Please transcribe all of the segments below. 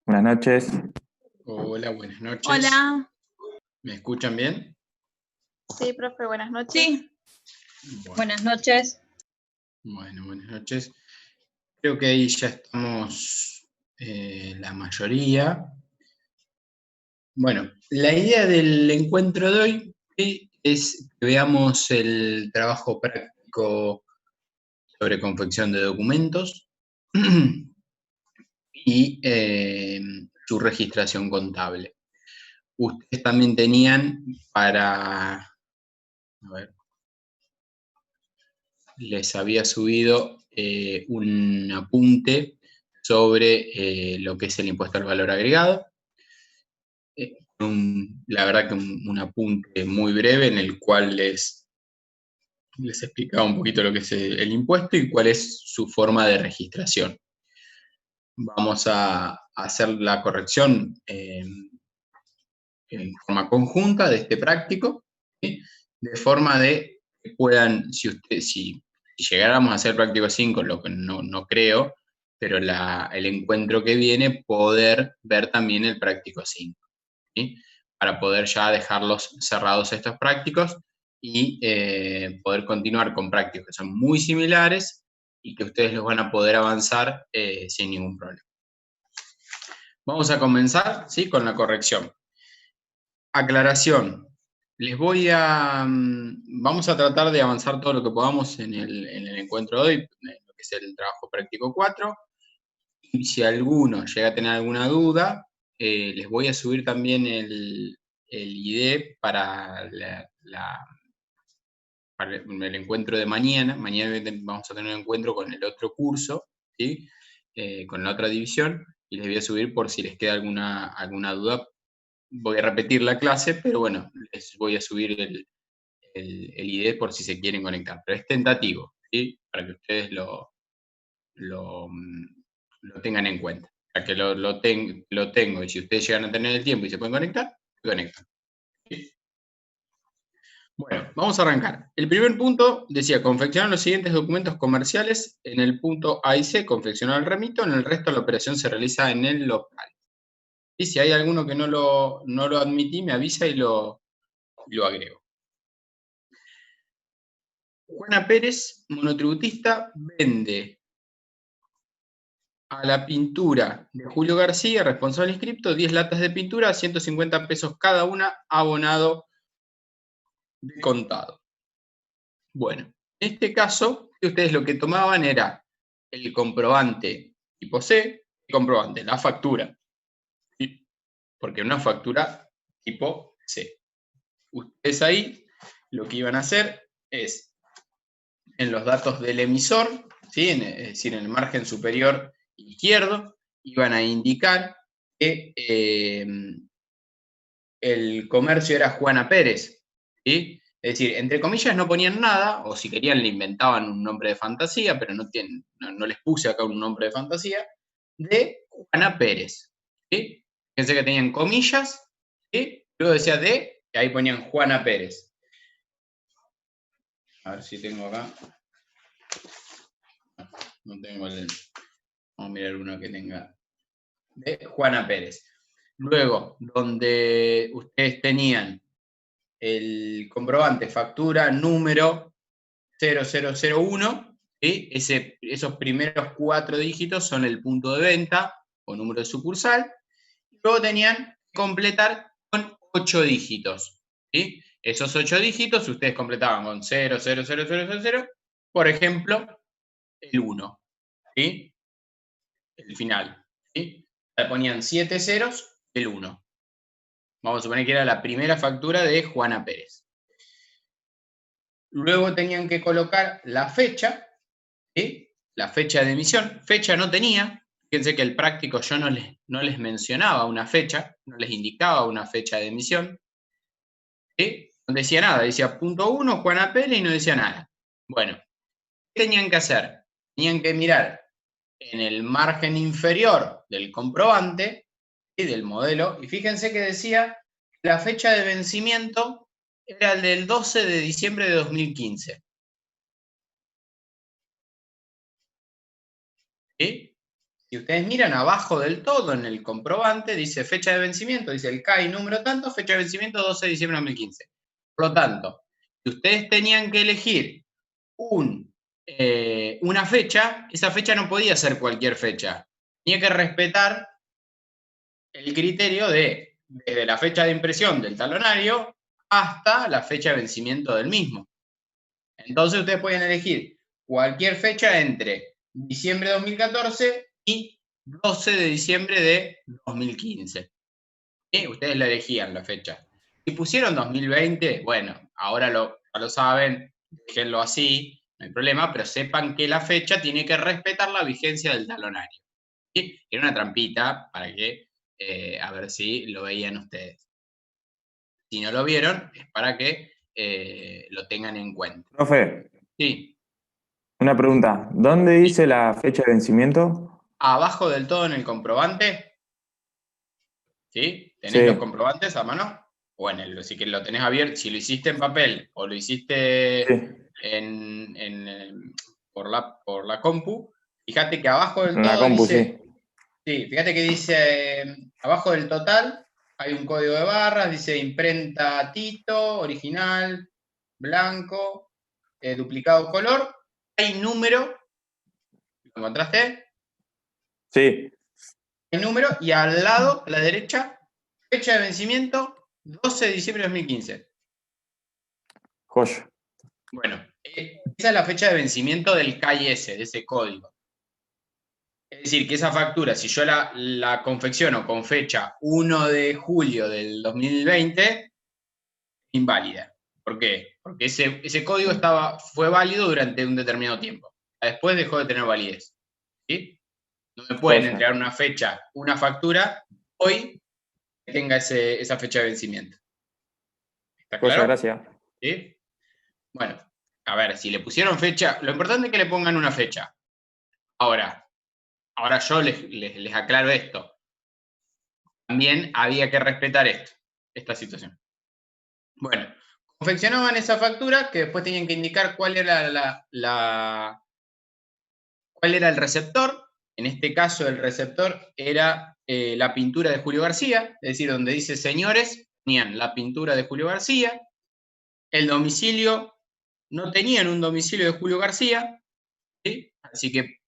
Buenas noches. Hola, buenas noches. Hola. ¿Me escuchan bien? Sí, profe, buenas noches. Sí. Bueno, Buenas noches. bueno, buenas noches. Creo que ahí ya estamos la mayoría. Bueno, la idea del encuentro de hoy es que veamos el trabajo práctico sobre confección de documentos y su registración contable. Ustedes también tenían les había subido un apunte sobre lo que es el impuesto al valor agregado. La verdad que un apunte muy breve en el cual les explicaba un poquito lo que es el impuesto y cuál es su forma de registración. Vamos a hacer la corrección en forma conjunta de este práctico, ¿sí? De forma de que puedan, si llegáramos a hacer práctico 5, lo que no creo, pero el encuentro que viene, poder ver también el práctico 5, ¿sí? Para poder ya dejarlos cerrados estos prácticos y poder continuar con prácticos que son muy similares y que ustedes los van a poder avanzar sin ningún problema. Vamos a comenzar, ¿sí?, con la corrección. Aclaración. Vamos a tratar de avanzar todo lo que podamos en el encuentro de hoy, en lo que es el trabajo práctico 4. Y si alguno llega a tener alguna duda, les voy a subir también el ID para para el encuentro de mañana. Mañana vamos a tener un encuentro con el otro curso, ¿sí? Con la otra división, y les voy a subir por si les queda alguna duda. Voy a repetir la clase, pero bueno, les voy a subir el ID por si se quieren conectar. Pero es tentativo, ¿sí? Para que ustedes lo tengan en cuenta. Para que lo tengo, y si ustedes llegan a tener el tiempo y se pueden conectar, se conectan. ¿Sí? Bueno, vamos a arrancar. El primer punto decía, confeccionar los siguientes documentos comerciales. En el punto A y C, confeccionar el remito. En el resto, la operación se realiza en el local. Y si hay alguno que no lo admití, me avisa y lo agrego. Juana Pérez, monotributista, vende a la pintura de Julio García, responsable inscripto, 10 latas de pintura, 150 pesos cada una, abonado de contado. Bueno, en este caso, ustedes lo que tomaban era el comprobante tipo C, el comprobante, la factura, ¿sí? Porque una factura tipo C. Ustedes ahí lo que iban a hacer es, en los datos del emisor, ¿sí? Es decir, en el margen superior izquierdo, iban a indicar que el comercio era Juana Pérez, ¿sí? Es decir, entre comillas no ponían nada, o si querían le inventaban un nombre de fantasía, pero no les puse acá un nombre de fantasía, de Juana Pérez, ¿sí? Fíjense que tenían comillas, ¿sí? Luego decía de, y ahí ponían Juana Pérez. A ver si tengo acá. No tengo el... Vamos a mirar uno que tenga. De Juana Pérez. Luego, donde ustedes tenían el comprobante, factura, número 0001, ¿sí? Esos primeros 4 dígitos son el punto de venta o número de sucursal. Luego tenían que completar con 8 dígitos, ¿sí? Esos 8 dígitos ustedes completaban con 00000, por ejemplo, el 1, ¿sí? El final, ¿sí? Le ponían 7 ceros, el 1. Vamos a suponer que era la primera factura de Juana Pérez. Luego tenían que colocar la fecha, ¿sí? La fecha de emisión. Fecha no tenía. Fíjense que el práctico yo no les mencionaba una fecha, no les indicaba una fecha de emisión, ¿sí? No decía nada, decía punto 1, Juana Pérez, y no decía nada. Bueno, ¿qué tenían que hacer? Tenían que mirar en el margen inferior del comprobante, ¿sí? Del modelo, y fíjense que decía que la fecha de vencimiento era el del 12 de diciembre de 2015. ¿Sí? Si ustedes miran abajo del todo en el comprobante, dice fecha de vencimiento, dice el CAI número tanto, fecha de vencimiento 12 de diciembre de 2015. Por lo tanto, si ustedes tenían que elegir una fecha, esa fecha no podía ser cualquier fecha. Tenía que respetar el criterio desde la fecha de impresión del talonario hasta la fecha de vencimiento del mismo. Entonces ustedes pueden elegir cualquier fecha entre diciembre de 2014 y 12 de diciembre de 2015. ¿Sí? Ustedes la elegían la fecha. Si pusieron 2020, bueno, ahora ya lo saben, déjenlo así, no hay problema, pero sepan que la fecha tiene que respetar la vigencia del talonario. ¿Sí? Era una trampita para que, a ver si lo veían ustedes. Si no lo vieron, es para que lo tengan en cuenta. Profe, Sí. una pregunta. ¿Dónde dice la fecha de vencimiento? Abajo del todo en el comprobante, ¿sí? ¿Tenés Sí. los comprobantes a mano? O si que lo tenés abierto, si lo hiciste en papel o lo hiciste Sí. por la compu, fíjate que abajo del En la todo compu, dice, sí. sí, fíjate que dice, abajo del total hay un código de barras, dice imprenta Tito, original, blanco, duplicado color, hay número, ¿lo encontraste? Sí. El número y al lado, a la derecha, fecha de vencimiento 12 de diciembre de 2015. Joya. Bueno, esa es la fecha de vencimiento del KIS, de ese código. Es decir, que esa factura, si yo la confecciono con fecha 1 de julio del 2020, inválida. ¿Por qué? Porque ese código fue válido durante un determinado tiempo. Después dejó de tener validez. ¿Sí? No me pueden Joya. entregar una factura hoy que tenga esa fecha de vencimiento. ¿Está Joya, claro? gracias. ¿Sí? Bueno, a ver, si le pusieron fecha, lo importante es que le pongan una fecha. Ahora yo les aclaro esto. También había que respetar esta situación. Bueno, confeccionaban esa factura que después tenían que indicar cuál era cuál era el receptor. En este caso, el receptor era la pintura de Julio García, es decir, donde dice señores, tenían la pintura de Julio García. El domicilio, no tenían un domicilio de Julio García, ¿sí? Así que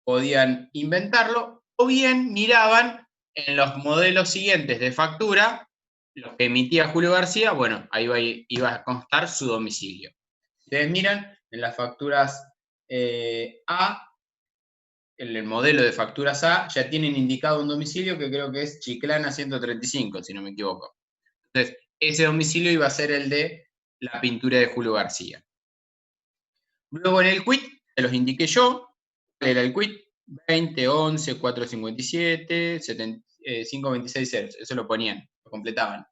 podían inventarlo, o bien miraban en los modelos siguientes de factura, los que emitía Julio García, bueno, ahí iba a constar su domicilio. Ustedes miran en las facturas A, en el modelo de facturas A, ya tienen indicado un domicilio que creo que es Chiclana 135, si no me equivoco. Entonces, ese domicilio iba a ser el de la pintura de Julio García. Luego en el quit, se los indiqué yo, ¿cuál era el quit? 20, 11, 457, 526 ceros, eso lo ponían, lo completaban.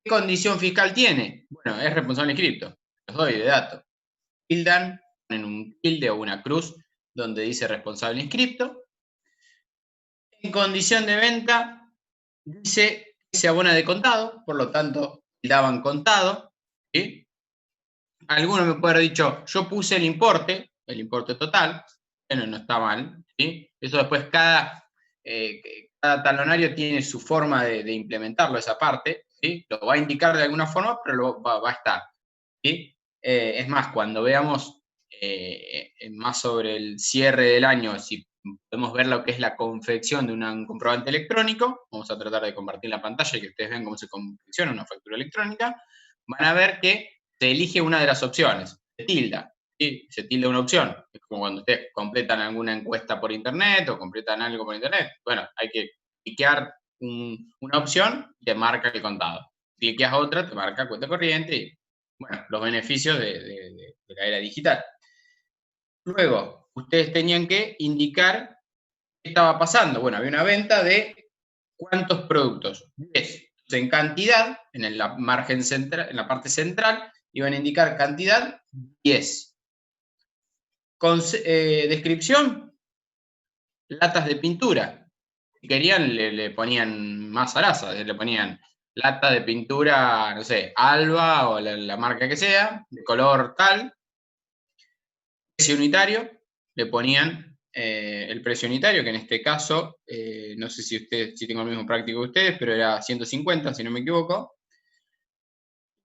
¿Qué condición fiscal tiene? Bueno, es responsable inscripto, los doy de dato. Tildan, ponen un tilde o una cruz donde dice responsable inscripto. En condición de venta, dice que se abona de contado, por lo tanto, daban contado, ¿sí? Alguno me puede haber dicho, yo puse el importe total, bueno, no está mal, ¿sí? Eso después cada talonario tiene su forma de implementarlo, esa parte, ¿sí? Lo va a indicar de alguna forma, pero va a estar, ¿sí? Es más, cuando veamos más sobre el cierre del año, si podemos ver lo que es la confección de un comprobante electrónico, vamos a tratar de compartir la pantalla y que ustedes vean cómo se confecciona una factura electrónica, van a ver que se elige una de las opciones, se tilda, ¿sí? Se tilda una opción, es como cuando ustedes completan alguna encuesta por internet o completan algo por internet, bueno, hay que cliquear una opción y te marca el contado, cliqueas otra, te marca cuenta corriente y, bueno, los beneficios de la era digital. Luego, ustedes tenían que indicar qué estaba pasando. Bueno, había una venta de ¿cuántos productos? 10. En cantidad, en la margen central, en la parte central, iban a indicar cantidad 10. Descripción, latas de pintura. Si querían, le ponían más zaraza, le ponían lata de pintura, no sé, Alba o la marca que sea, de color tal. Precio unitario, le ponían el precio unitario, que en este caso, no sé si tengo el mismo práctico que ustedes, pero era 150, si no me equivoco.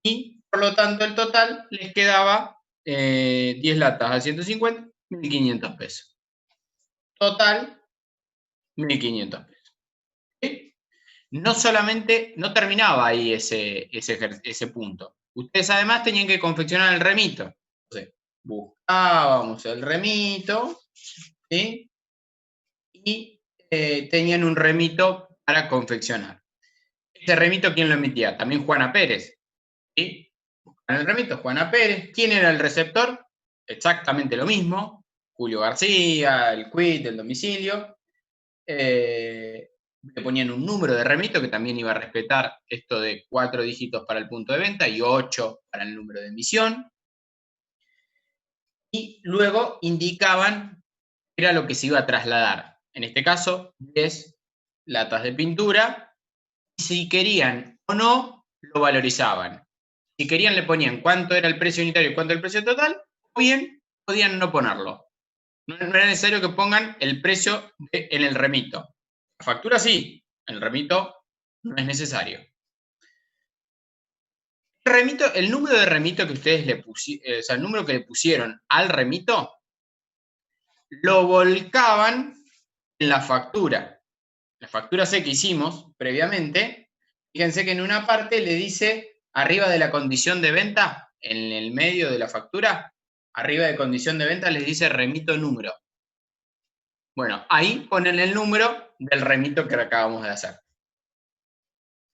Y, por lo tanto, el total les quedaba 10 latas a 150, 1.500 pesos. Total, 1.500 pesos. ¿Sí? No solamente, no terminaba ahí ese punto. Ustedes además tenían que confeccionar el remito. Entonces, buscábamos el remito, ¿sí? Y tenían un remito para confeccionar. Este remito, ¿quién lo emitía? También Juana Pérez. ¿Sí? En el remito, Juana Pérez. ¿Quién era el receptor? Exactamente lo mismo. Julio García, el quit, el domicilio. Le ponían un número de remito que también iba a respetar esto de 4 dígitos para el punto de venta y 8 para el número de emisión. Y luego indicaban qué era lo que se iba a trasladar. En este caso, 10 latas de pintura. Y si querían o no, lo valorizaban. Si querían, le ponían cuánto era el precio unitario y cuánto era el precio total, o bien podían no ponerlo. No era necesario que pongan el precio en el remito. La factura sí, el remito no es necesario. El número de remito que ustedes le pusieron, o sea, el número que le pusieron al remito, lo volcaban en la factura. La factura C que hicimos previamente, fíjense que en una parte le dice, arriba de la condición de venta, en el medio de la factura, arriba de condición de venta les dice remito número. Bueno, ahí ponen el número del remito que acabamos de hacer.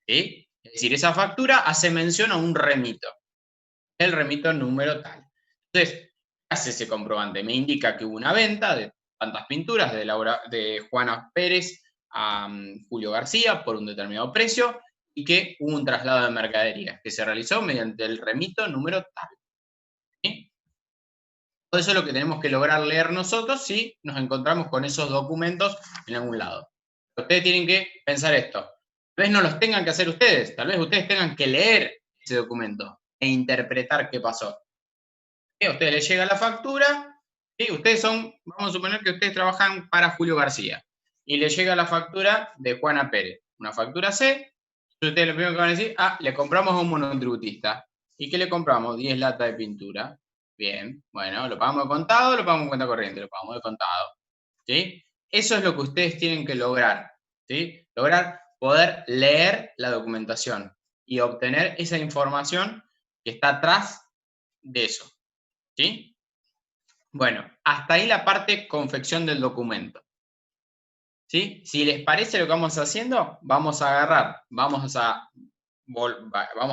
¿Sí? Es decir, esa factura hace mención a un remito. El remito número tal. Entonces, ¿qué hace ese comprobante? Me indica que hubo una venta de tantas pinturas de Juana Pérez a Julio García por un determinado precio y que hubo un traslado de mercadería que se realizó mediante el remito número tal. ¿Sí? Todo eso es lo que tenemos que lograr leer nosotros si nos encontramos con esos documentos en algún lado. Ustedes tienen que pensar esto. Tal vez no los tengan que hacer ustedes, tal vez ustedes tengan que leer ese documento e interpretar qué pasó. A ustedes les llega la factura, ¿sí? Vamos a suponer que ustedes trabajan para Julio García, y les llega la factura de Juana Pérez, una factura C, ustedes lo primero que van a decir, le compramos a un monotributista. ¿Y qué le compramos? 10 latas de pintura. Bien, bueno, ¿lo pagamos de contado o lo pagamos en cuenta corriente? Lo pagamos de contado. ¿Sí? Eso es lo que ustedes tienen que lograr. ¿Sí? Lograr poder leer la documentación y obtener esa información que está atrás de eso. ¿Sí? Bueno, hasta ahí la parte confección del documento. ¿Sí? Si les parece lo que vamos haciendo, vamos a agarrar, vamos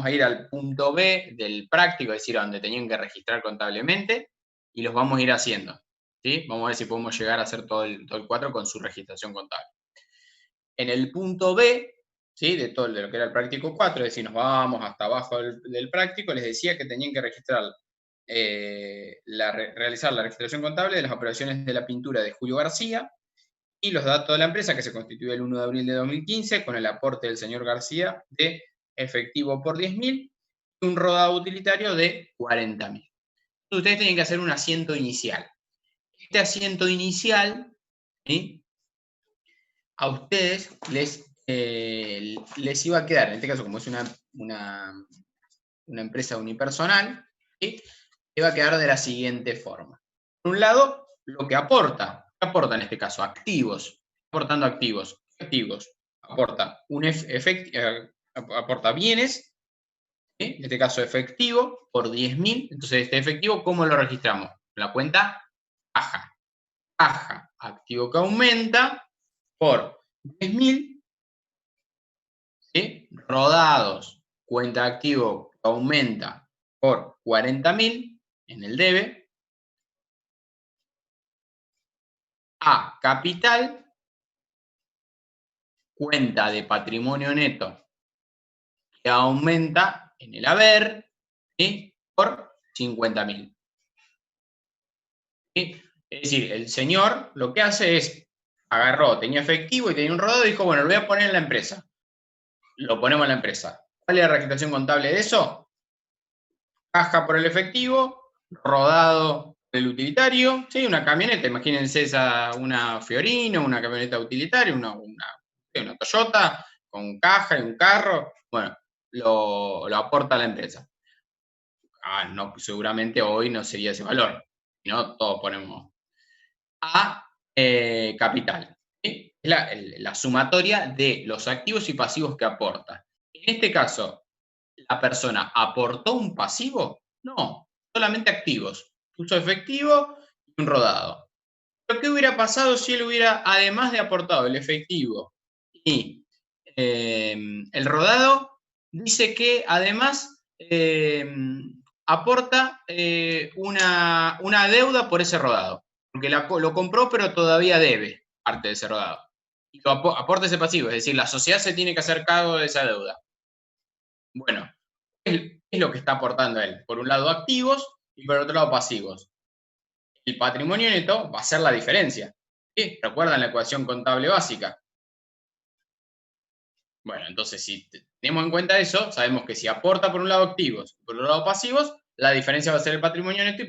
a ir al punto B del práctico, es decir, donde tenían que registrar contablemente, y los vamos a ir haciendo. ¿Sí? Vamos a ver si podemos llegar a hacer todo el 4 con su registración contable. En el punto B, ¿sí? de lo que era el práctico 4, es decir, nos vamos hasta abajo del práctico, les decía que tenían que registrar realizar la registración contable de las operaciones de la pintura de Julio García y los datos de la empresa que se constituyó el 1 de abril de 2015 con el aporte del señor García de efectivo por 10.000 y un rodado utilitario de 40.000. Ustedes tienen que hacer un asiento inicial. Este asiento inicial, ¿sí? A ustedes les iba a quedar, en este caso como es una empresa unipersonal, ¿sí? va a quedar de la siguiente forma. Por un lado, lo que aporta. ¿Qué aporta en este caso? Activos. Aportando activos. Activos. Aporta aporta bienes, ¿sí? En este caso efectivo, por 10.000. Entonces, este efectivo, ¿cómo lo registramos? La cuenta caja. Caja, activo que aumenta por 10.000. ¿Sí? Rodados, cuenta activo que aumenta por 40.000. En el debe, a capital, cuenta de patrimonio neto que aumenta en el haber, ¿sí? por 50.000. ¿Sí? Es decir, el señor lo que hace es, tenía efectivo y tenía un rodado y dijo, bueno, lo voy a poner en la empresa. Lo ponemos en la empresa. ¿Cuál es la registración contable de eso? Caja por el efectivo, rodado el utilitario, ¿sí? Una camioneta, imagínense una Fiorino, una camioneta utilitaria, una Toyota con caja y un carro, bueno, lo aporta la empresa. No, seguramente hoy no sería ese valor, ¿no? Todos ponemos a capital. ¿Sí? Es la sumatoria de los activos y pasivos que aporta. En este caso, ¿la persona aportó un pasivo? No, solamente activos. Uso efectivo y un rodado. ¿Pero qué hubiera pasado si él hubiera, además de aportado el efectivo y el rodado, dice que además aporta una deuda por ese rodado? Porque lo compró, pero todavía debe parte de ese rodado. Y aporta ese pasivo, es decir, la sociedad se tiene que hacer cargo de esa deuda. Bueno, ¿qué es lo que está aportando él? Por un lado activos y por otro lado pasivos. El patrimonio neto va a ser la diferencia. ¿Sí? ¿Recuerdan la ecuación contable básica? Bueno, entonces si tenemos en cuenta eso, sabemos que si aporta por un lado activos y por otro lado pasivos, la diferencia va a ser el patrimonio neto y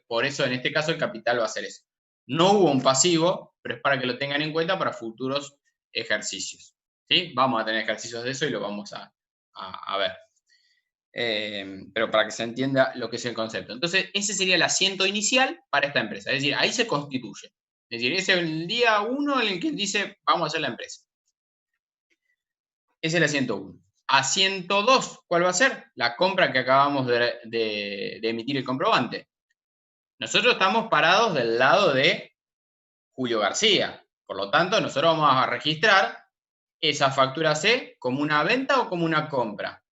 por eso en este caso el capital va a ser eso. No hubo un pasivo, pero es para que lo tengan en cuenta para futuros ejercicios. ¿Sí? Vamos a tener ejercicios de eso y lo vamos a ver. Pero para que se entienda lo que es el concepto. Entonces, ese sería el asiento inicial para esta empresa. Es decir, ahí se constituye. Es decir, ese es el día 1 en el que dice, vamos a hacer la empresa. Es el asiento 1. Asiento 2, ¿cuál va a ser? La compra que acabamos de emitir el comprobante. Nosotros estamos parados del lado de Julio García. Por lo tanto, nosotros vamos a registrar esa factura C como una venta o como una compra.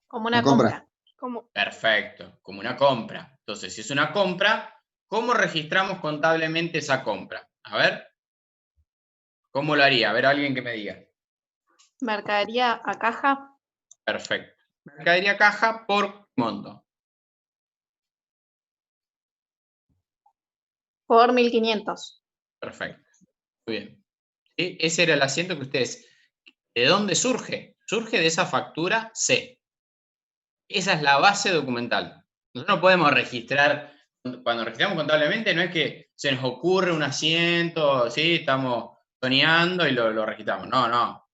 Como una compra. Perfecto, como una compra. Entonces, si es una compra, ¿cómo registramos contablemente esa compra? A ver, ¿cómo lo haría? A ver, alguien que me diga. Mercadería a caja. Perfecto. Mercadería caja por monto. Por 1.500. Perfecto. Muy bien. ¿Sí? Ese era el asiento que ustedes... ¿De dónde surge? Surge de esa factura C. Esa es la base documental. Nosotros no podemos registrar, cuando registramos contablemente, no es que se nos ocurre un asiento, ¿sí? Estamos soñando y lo registramos. No, no.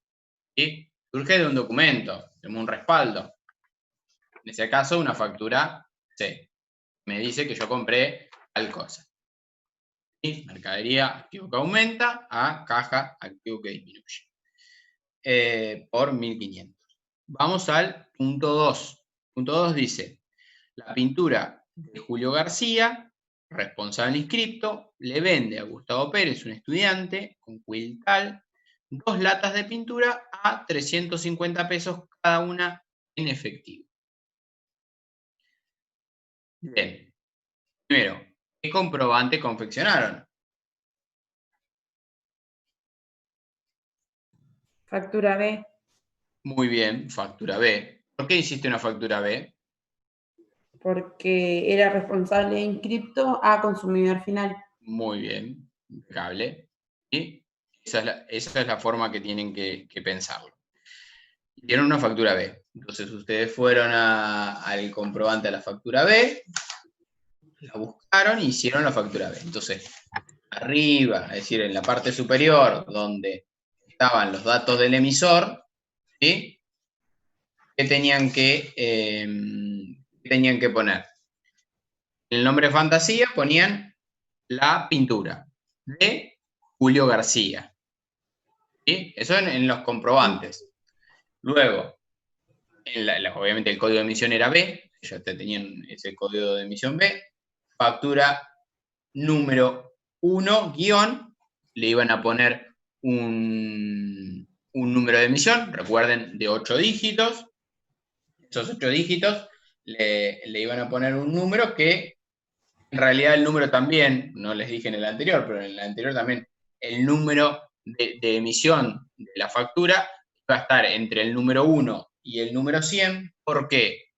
¿Sí? Surge de un documento, de un respaldo. En ese caso, una factura C. Me dice que yo compré tal cosa. ¿Sí? Mercadería, activo que aumenta, a caja, activo que disminuye. Por 1.500. Vamos al punto 2. Punto 2 dice, la pintura de Julio García, responsable inscripto, le vende a Gustavo Pérez, un estudiante, con Quiltal, 2 latas de pintura a 350 pesos cada una en efectivo. Bien. Primero, ¿qué comprobante confeccionaron? Factura B. Muy bien, factura B. ¿Por qué hiciste una factura B? Porque era responsable inscripto a consumidor final. Muy bien, impecable. ¿Sí? Esa es la forma que tienen que pensarlo. Hicieron una factura B. Entonces ustedes fueron al comprobante de la factura B, la buscaron y hicieron la factura B. Entonces, arriba, es decir, en la parte superior, donde estaban los datos del emisor, ¿sí? ¿Qué tenían que poner? En el nombre de fantasía ponían la pintura de Julio García. ¿Sí? Eso en los comprobantes. Luego, obviamente el código de emisión era B, ya tenían ese código de emisión B. Factura número 1, guión, le iban a poner un número de emisión, recuerden, de 8 dígitos. Esos 8 dígitos le iban a poner un número que, en realidad el número también, no les dije en el anterior, pero en el anterior también, el número de emisión de la factura va a estar entre el número 1 y el número 100. ¿Por qué?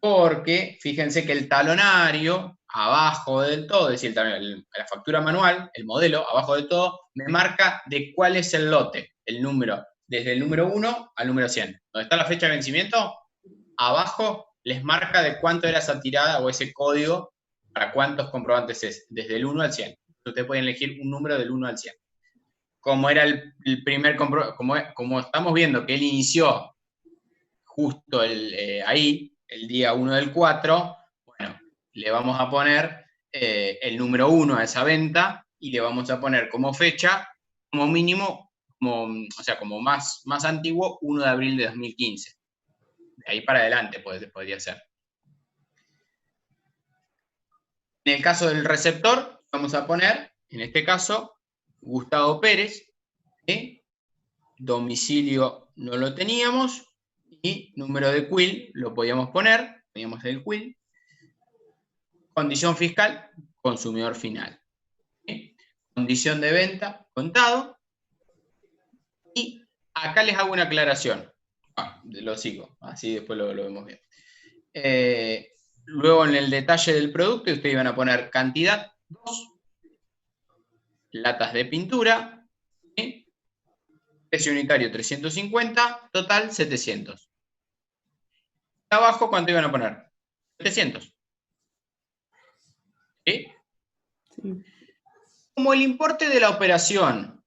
Porque fíjense que el talonario, abajo del todo, es decir, la factura manual, el modelo, abajo del todo, me marca de cuál es el lote, el número, desde el número 1 al número 100. Donde está la fecha de vencimiento, abajo les marca de cuánto era esa tirada o ese código para cuántos comprobantes es, desde el 1 al 100. Ustedes pueden elegir un número del 1 al 100. Como era el primer comprobante, como estamos viendo que él inició justo ahí, el día 1 del 4, bueno, le vamos a poner el número 1 a esa venta y le vamos a poner como fecha, como mínimo, o sea, como más antiguo, 1 de abril de 2015. De ahí para adelante podría ser. En el caso del receptor, vamos a poner, en este caso, Gustavo Pérez, ¿sí? Domicilio no lo teníamos, y número de quill lo podíamos poner, poníamos el quill. Condición fiscal, consumidor final. ¿Sí? Condición de venta, contado. Y acá les hago una aclaración. Lo sigo, así después lo vemos bien. Luego en el detalle del producto, ustedes van a poner cantidad 2, latas de pintura, ¿sí? Precio unitario 350, total 700. Abajo, ¿cuánto iban a poner? 700. ¿Sí? Sí. Como el importe de la operación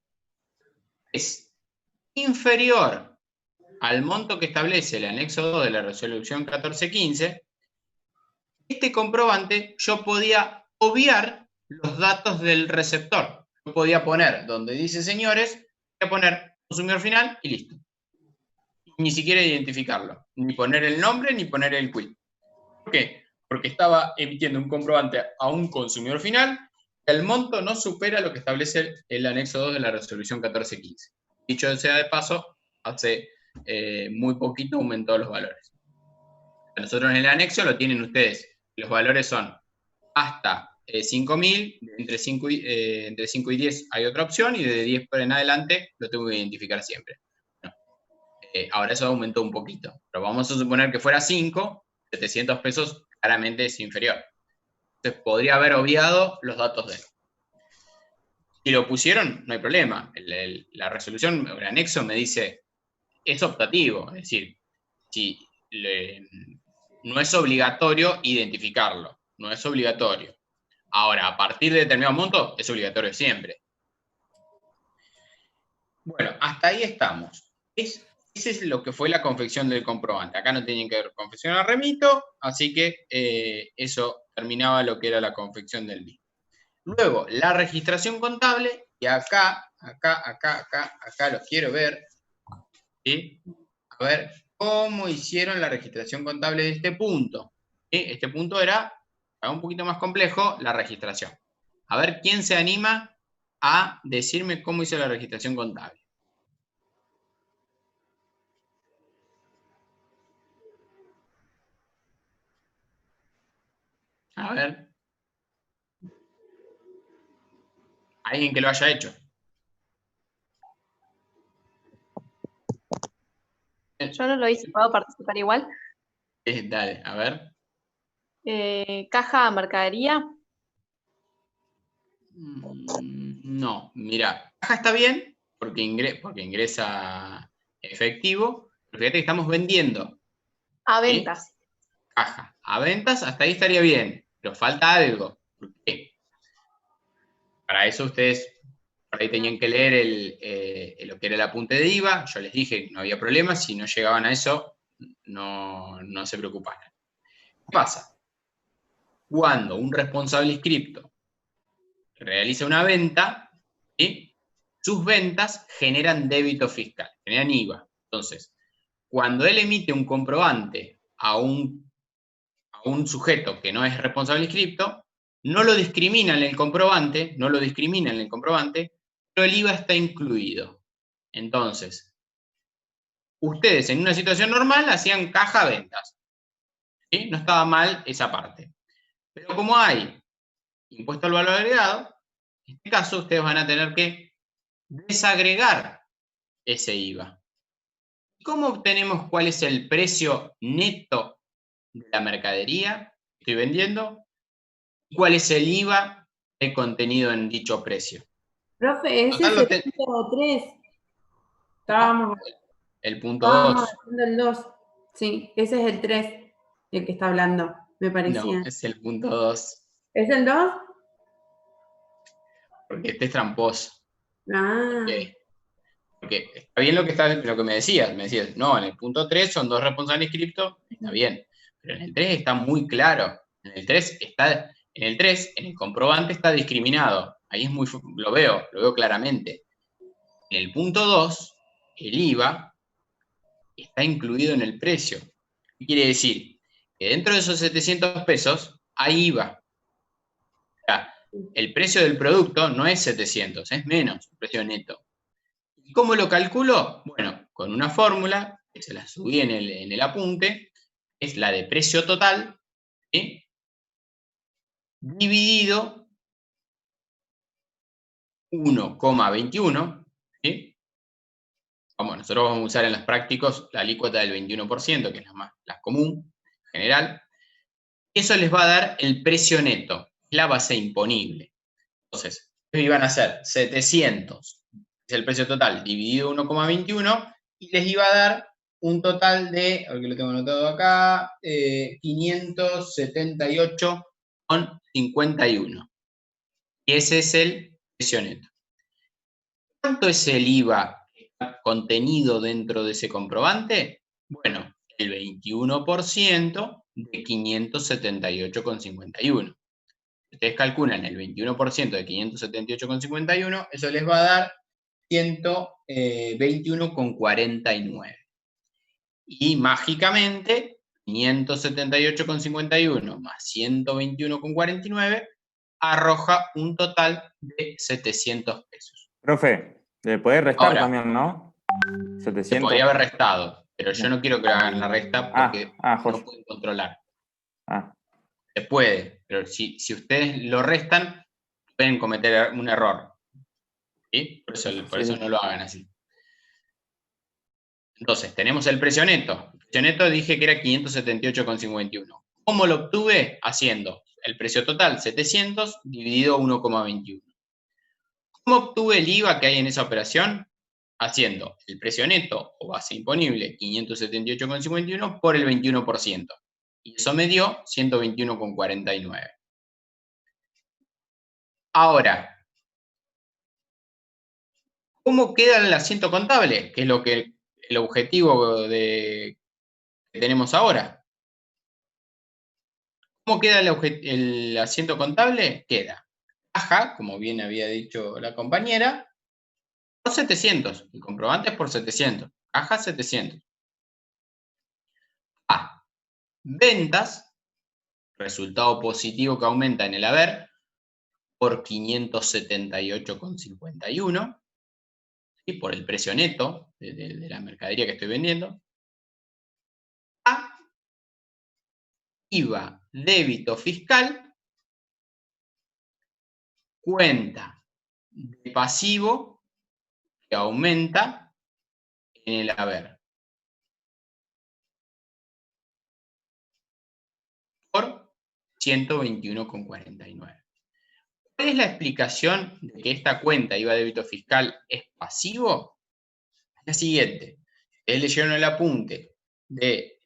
es inferior al monto que establece el anexo 2 de la resolución 1415, este comprobante yo podía obviar los datos del receptor. Yo podía poner donde dice señores, voy a poner consumidor final y listo. Ni siquiera identificarlo, ni poner el nombre, ni poner el quill. ¿Por qué? Porque estaba emitiendo un comprobante a un consumidor final, el monto no supera lo que establece el anexo 2 de la resolución 1415. Dicho sea de paso, hace muy poquito aumentó los valores. Nosotros en el anexo lo tienen ustedes. Los valores son hasta 5.000, entre 5 y 10 hay otra opción, y de 10 por en adelante lo tengo que identificar siempre. Bueno, ahora eso aumentó un poquito, pero vamos a suponer que fuera 5, 700 pesos claramente es inferior. Entonces podría haber obviado los datos de él. Si lo pusieron, no hay problema. La resolución, el anexo me dice, es optativo, es decir, si no es obligatorio identificarlo, no es obligatorio. Ahora, a partir de determinado monto, es obligatorio siempre. Bueno, hasta ahí estamos. Ese es lo que fue la confección del comprobante. Acá no tenían que confeccionar remito, así que eso terminaba lo que era la confección del mismo. Luego, la registración contable, y acá los quiero ver, ¿sí? A ver cómo hicieron la registración contable de este punto. ¿Sí? Este punto era un poquito más complejo, la registración. A ver quién se anima a decirme cómo hizo la registración contable. A ver. Alguien que lo haya hecho. Yo no lo hice, ¿puedo participar igual? Dale, a ver. Caja, mercadería. No, mira, caja está bien porque ingresa efectivo, pero fíjate que estamos vendiendo. A ¿Sí? ventas. Caja. A ventas, hasta ahí estaría bien, pero falta algo. ¿Por qué? Para eso ustedes por ahí tenían que leer lo que era el apunte de IVA. Yo les dije que no había problema, si no llegaban a eso, no se preocuparan. ¿Qué pasa? Cuando un responsable inscripto realiza una venta, ¿sí? Sus ventas generan débito fiscal, generan IVA. Entonces, cuando él emite un comprobante a un sujeto que no es responsable inscripto, no lo discrimina en el comprobante, pero el IVA está incluido. Entonces, ustedes en una situación normal hacían caja ventas. ¿Sí? No estaba mal esa parte. Pero como hay impuesto al valor agregado, en este caso ustedes van a tener que desagregar ese IVA. ¿Cómo obtenemos cuál es el precio neto de la mercadería que estoy vendiendo? ¿Cuál es el IVA que hay contenido en dicho precio? Profe, ese es el punto 3. Estábamos El punto 2. haciendo el 2. Sí, ese es el 3. el que está hablando, me parecía. No, es el punto 2. ¿Es el 2? Porque este es tramposo. Ah, Ok. Porque está bien lo que me decías. Me decías, no, en el punto 3 son 2 responsables cripto, está bien. Pero en el 3 está muy claro. En el 3, en el comprobante está discriminado. Ahí es lo veo claramente. En el punto 2, el IVA está incluido en el precio. ¿Qué quiere decir? Que dentro de esos 700 pesos hay IVA. O sea, el precio del producto no es 700, es menos, el precio neto. ¿Y cómo lo calculo? Bueno, con una fórmula, que se la subí en el apunte, es la de precio total, ¿sí? Dividido 1,21, ¿sí? Vamos, nosotros vamos a usar en los prácticos la alícuota del 21%, que es la común, general. Eso les va a dar el precio neto, la base imponible. Entonces, iban a ser 700, es el precio total, dividido 1,21, y les iba a dar un total de, a ver que lo tengo anotado acá, 578,51. Y ese es el precio neto. ¿Cuánto es el IVA contenido dentro de ese comprobante? Bueno, el 21% de 578,51. Ustedes calculan el 21% de 578,51, eso les va a dar 121,49. Y mágicamente, 578,51 más 121,49 arroja un total de 700 pesos. Profe, le podés restar Ahora, también, ¿no? se 700. podría haber restado, pero yo no quiero que hagan la resta porque no Joya. pueden controlar. Ah, Se puede, pero si ustedes lo restan, pueden cometer un error. ¿Sí? Por eso no lo hagan así. Entonces, tenemos el precio neto. El precio neto dije que era 578,51. ¿Cómo lo obtuve? Haciendo el precio total, 700, dividido 1,21. ¿Cómo obtuve el IVA que hay en esa operación? Haciendo el precio neto o base imponible, 578,51, por el 21%. Y eso me dio 121,49. Ahora, ¿cómo queda el asiento contable? Que es el objetivo que tenemos ahora. ¿Cómo queda el asiento contable? Queda caja, como bien había dicho la compañera, por 700. El comprobante es por 700. Caja 700. A. Ventas, resultado positivo que aumenta en el haber por 578,51. ¿Sí? Por el precio neto de la mercadería que estoy vendiendo. A. IVA débito fiscal, cuenta de pasivo que aumenta en el haber por 121,49. ¿Cuál es la explicación de que esta cuenta IVA débito fiscal es pasivo? Es la siguiente. Ustedes leyeron el apunte de...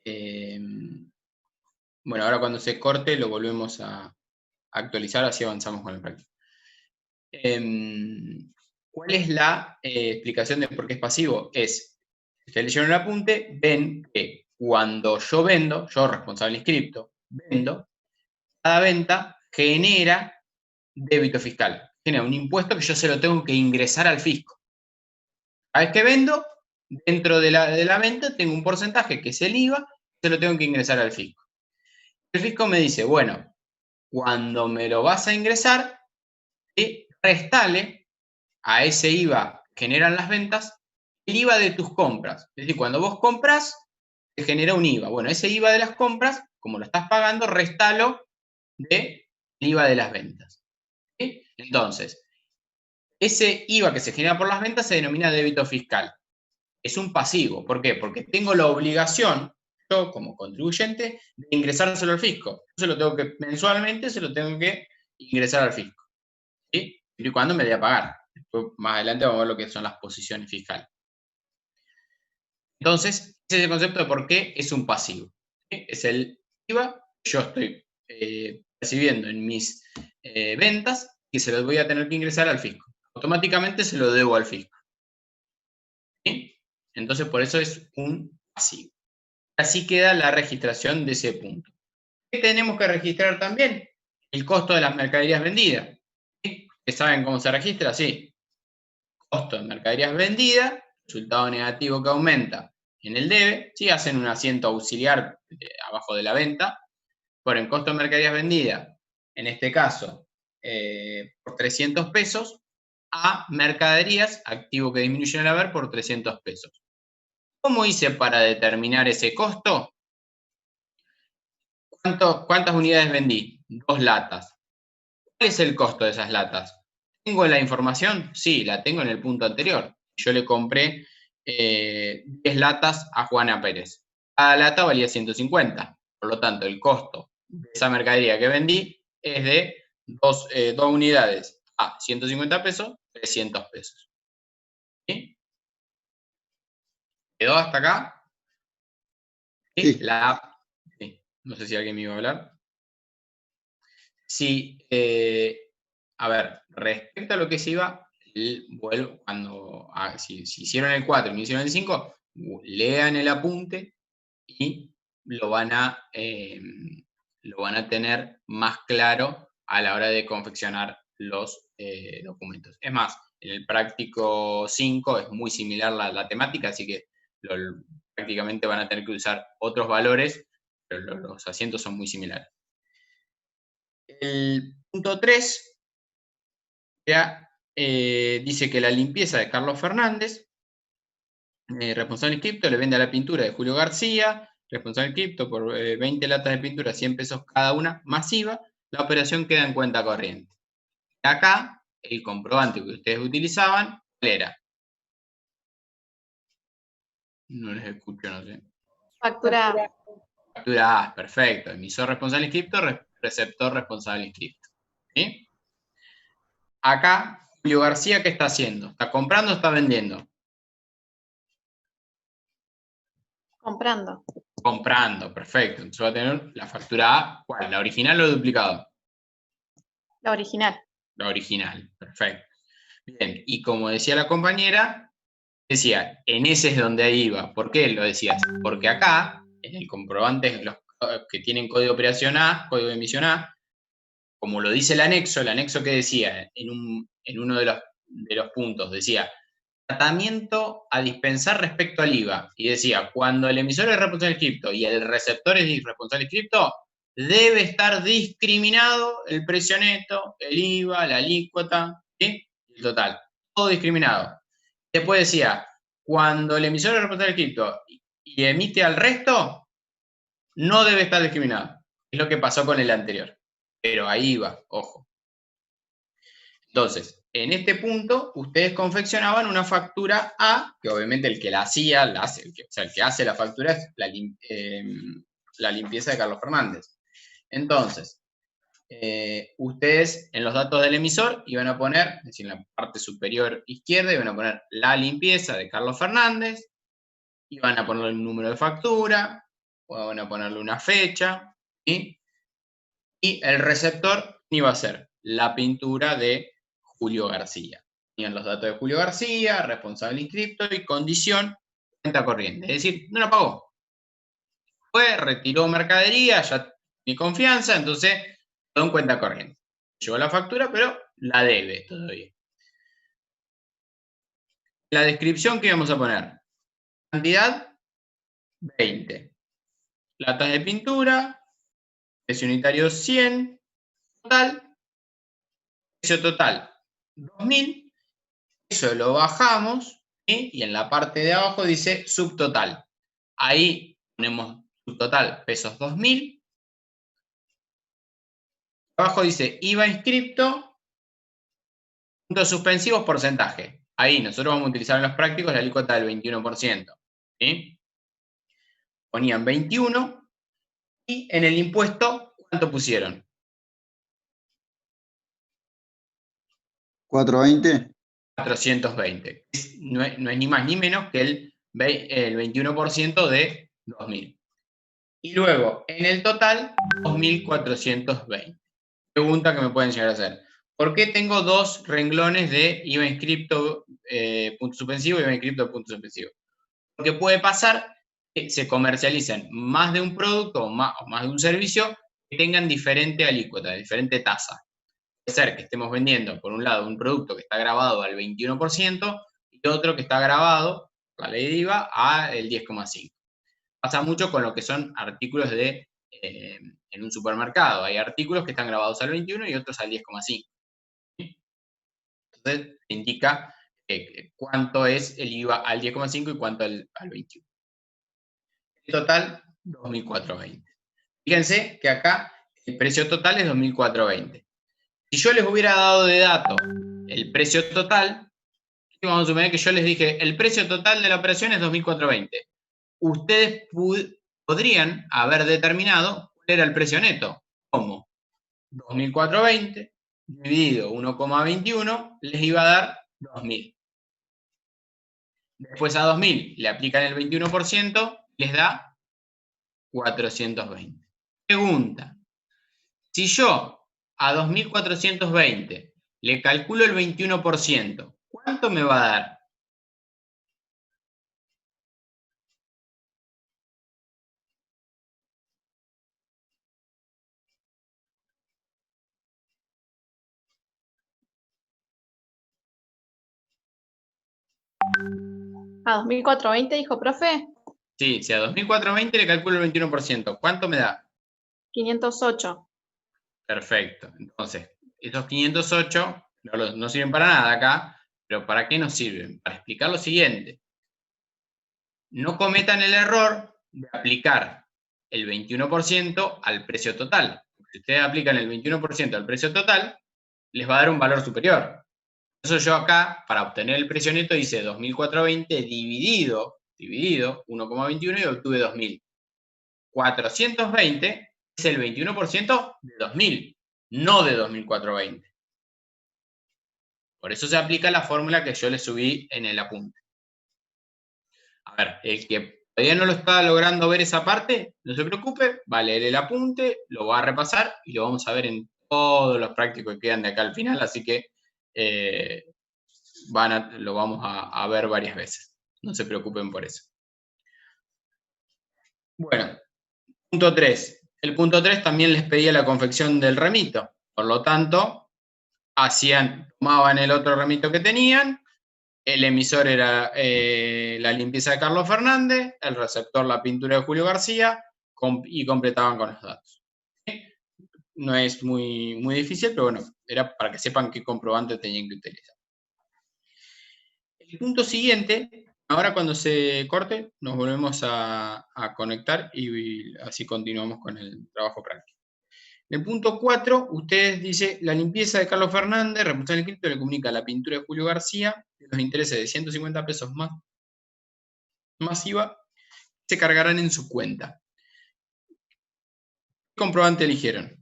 bueno, ahora cuando se corte lo volvemos a actualizar, así avanzamos con el práctico. ¿Cuál es la explicación de por qué es pasivo? Ustedes leyeron el apunte, ven que cuando yo vendo, yo responsable inscripto, vendo, cada venta genera débito fiscal, genera un impuesto que yo se lo tengo que ingresar al fisco. Cada vez que vendo, dentro de la venta tengo un porcentaje que es el IVA, se lo tengo que ingresar al fisco. El fisco me dice, bueno, cuando me lo vas a ingresar, restale a ese IVA que generan las ventas, el IVA de tus compras. Es decir, cuando vos compras, te genera un IVA. Bueno, ese IVA de las compras, como lo estás pagando, restalo del IVA de las ventas. ¿Sí? Entonces, ese IVA que se genera por las ventas se denomina débito fiscal. Es un pasivo. ¿Por qué? Porque tengo la obligación, yo como contribuyente, de ingresárselo al fisco. Yo mensualmente se lo tengo que ingresar al fisco. ¿Sí? Siempre y cuando me dé a pagar. Después, más adelante vamos a ver lo que son las posiciones fiscales. Entonces, ese es el concepto de por qué es un pasivo. ¿Sí? Es el IVA yo estoy percibiendo en mis ventas, que se los voy a tener que ingresar al fisco. Automáticamente se lo debo al fisco. ¿Sí? Entonces, por eso es un pasivo. Así queda la registración de ese punto. ¿Qué tenemos que registrar también? El costo de las mercaderías vendidas. ¿Sí? ¿Saben cómo se registra? Sí. Costo de mercaderías vendidas, resultado negativo que aumenta en el debe, ¿sí? Hacen un asiento auxiliar abajo de la venta, ponen costo de mercaderías vendidas, en este caso, por 300 pesos, a mercaderías, activo que disminuye el haber, por 300 pesos. ¿Cómo hice para determinar ese costo? ¿Cuántas unidades vendí? 2 latas. ¿Cuál es el costo de esas latas? ¿Tengo la información? Sí, la tengo en el punto anterior. Yo le compré 10 latas a Juana Pérez. Cada lata valía 150. Por lo tanto, el costo de esa mercadería que vendí es de 2 unidades a 150 pesos, 300 pesos. ¿Sí? ¿Quedó hasta acá? ¿Sí? Sí. Sí. No sé si alguien me iba a hablar. Sí, a ver, respecto a lo que se iba, vuelvo, si hicieron el 4 y no hicieron el 5, lean el apunte y lo van a tener más claro a la hora de confeccionar los documentos. Es más, en el práctico 5 es muy similar la temática, así que prácticamente van a tener que usar otros valores, pero los asientos son muy similares. El punto 3 ya, dice que la limpieza de Carlos Fernández, responsable inscripto, le vende a la pintura de Julio García, responsable inscripto por 20 latas de pintura, 100 pesos cada una, masiva, la operación queda en cuenta corriente. Acá, el comprobante que ustedes utilizaban, ¿cuál era? No les escucho, no sé. Factura A. Factura A, perfecto. Emisor responsable inscripto, receptor responsable inscripto. ¿Sí? Acá, Julio García, ¿qué está haciendo? ¿Está comprando o está vendiendo? Comprando. Comprando, perfecto. Entonces va a tener la factura A, ¿cuál? ¿La original o duplicado? La original. La original, perfecto. Bien, y como decía la compañera, decía, en ese es donde iba. ¿Por qué lo decías? Porque acá, en el comprobante, los que tienen código de operación A, código de emisión A, como lo dice el anexo que decía en uno de los puntos, decía, tratamiento a dispensar respecto al IVA. Y decía, cuando el emisor es responsable inscripto y el receptor es responsable inscripto, debe estar discriminado el precio neto, el IVA, la alícuota, ¿sí? El total. Todo discriminado. Después decía, cuando el emisor es responsable inscripto y emite al resto, no debe estar discriminado. Es lo que pasó con el anterior. Pero ahí va, ojo. Entonces, en este punto, ustedes confeccionaban una factura A, que obviamente el que la hacía, el que hace la factura es la limpieza de Carlos Fernández. Entonces, ustedes en los datos del emisor iban a poner, es decir, en la parte superior izquierda, iban a poner la limpieza de Carlos Fernández, iban a ponerle un número de factura, o van a ponerle una fecha, ¿sí? Y el receptor iba a ser la pintura de Julio García. Tenían los datos de Julio García, responsable inscripto y condición, cuenta corriente. Es decir, no la pagó. Fue, retiró mercadería, ya tiene confianza, entonces quedó en cuenta corriente. Llegó la factura, pero la debe todavía. La descripción que íbamos a poner. Cantidad, 20. Latas de pintura, precio unitario 100. Total, precio total 2000. Eso lo bajamos, ¿sí? Y en la parte de abajo dice subtotal. Ahí ponemos subtotal pesos 2000. Abajo dice IVA inscripto, puntos suspensivos, porcentaje. Ahí nosotros vamos a utilizar en los prácticos la alícuota del 21%. ¿Sí? Ponían 21 y en el impuesto, ¿cuánto pusieron? 420. 420. No es ni más ni menos que el 21% de 2000. Y luego, en el total, 2.420. Pregunta que me pueden llegar a hacer. ¿Por qué tengo dos renglones de IVA inscripto punto suspensivo y IVA inscripto punto suspensivo? Porque puede pasar que se comercialicen más de un producto o más de un servicio que tengan diferente alícuota, diferente tasa. Puede ser que estemos vendiendo, por un lado, un producto que está grabado al 21% y otro que está grabado, la ley de IVA, al 10,5%. Pasa mucho con lo que son artículos en un supermercado. Hay artículos que están grabados al 21 y otros al 10,5. Entonces, indica cuánto es el IVA al 10,5 y cuánto al 21. En total, 2.420. Fíjense que acá el precio total es 2.420. Si yo les hubiera dado de dato el precio total, vamos a suponer que yo les dije, el precio total de la operación es 2.420. Ustedes podrían haber determinado cuál era el precio neto. ¿Cómo? 2.420 dividido 1,21 les iba a dar 2.000. Después a 2.000 le aplican el 21%, les da 420. Pregunta, si yo a 2.420 le calculo el 21%, ¿cuánto me va a dar? A 2.420 dijo, profe. Sí, si a 2.420 le calculo el 21%, ¿cuánto me da? 508. Perfecto. Entonces, estos 508 no sirven para nada acá, pero ¿para qué nos sirven? Para explicar lo siguiente. No cometan el error de aplicar el 21% al precio total. Si ustedes aplican el 21% al precio total, les va a dar un valor superior. Por eso yo acá, para obtener el precio neto, hice 2.420 dividido 1,21 y obtuve 2.000. 420 es el 21% de 2.000, no de 2.420. Por eso se aplica la fórmula que yo les subí en el apunte. A ver, el que todavía no lo está logrando ver esa parte, no se preocupe, va a leer el apunte, lo va a repasar y lo vamos a ver en todos los prácticos que quedan de acá al final, así que lo vamos a ver varias veces. No se preocupen por eso. Bueno, punto 3. El punto 3 también les pedía la confección del remito. Por lo tanto, tomaban el otro remito que tenían, el emisor era la limpieza de Carlos Fernández, el receptor la pintura de Julio García, y completaban con los datos. No es muy, muy difícil, pero bueno, era para que sepan qué comprobante tenían que utilizar. El punto siguiente, ahora cuando se corte, nos volvemos a conectar y así continuamos con el trabajo práctico. En el punto 4, ustedes dicen, la limpieza de Carlos Fernández, responsable del cripto, le comunica la pintura de Julio García, de los intereses de 150 pesos más IVA, se cargarán en su cuenta. ¿Qué comprobante eligieron?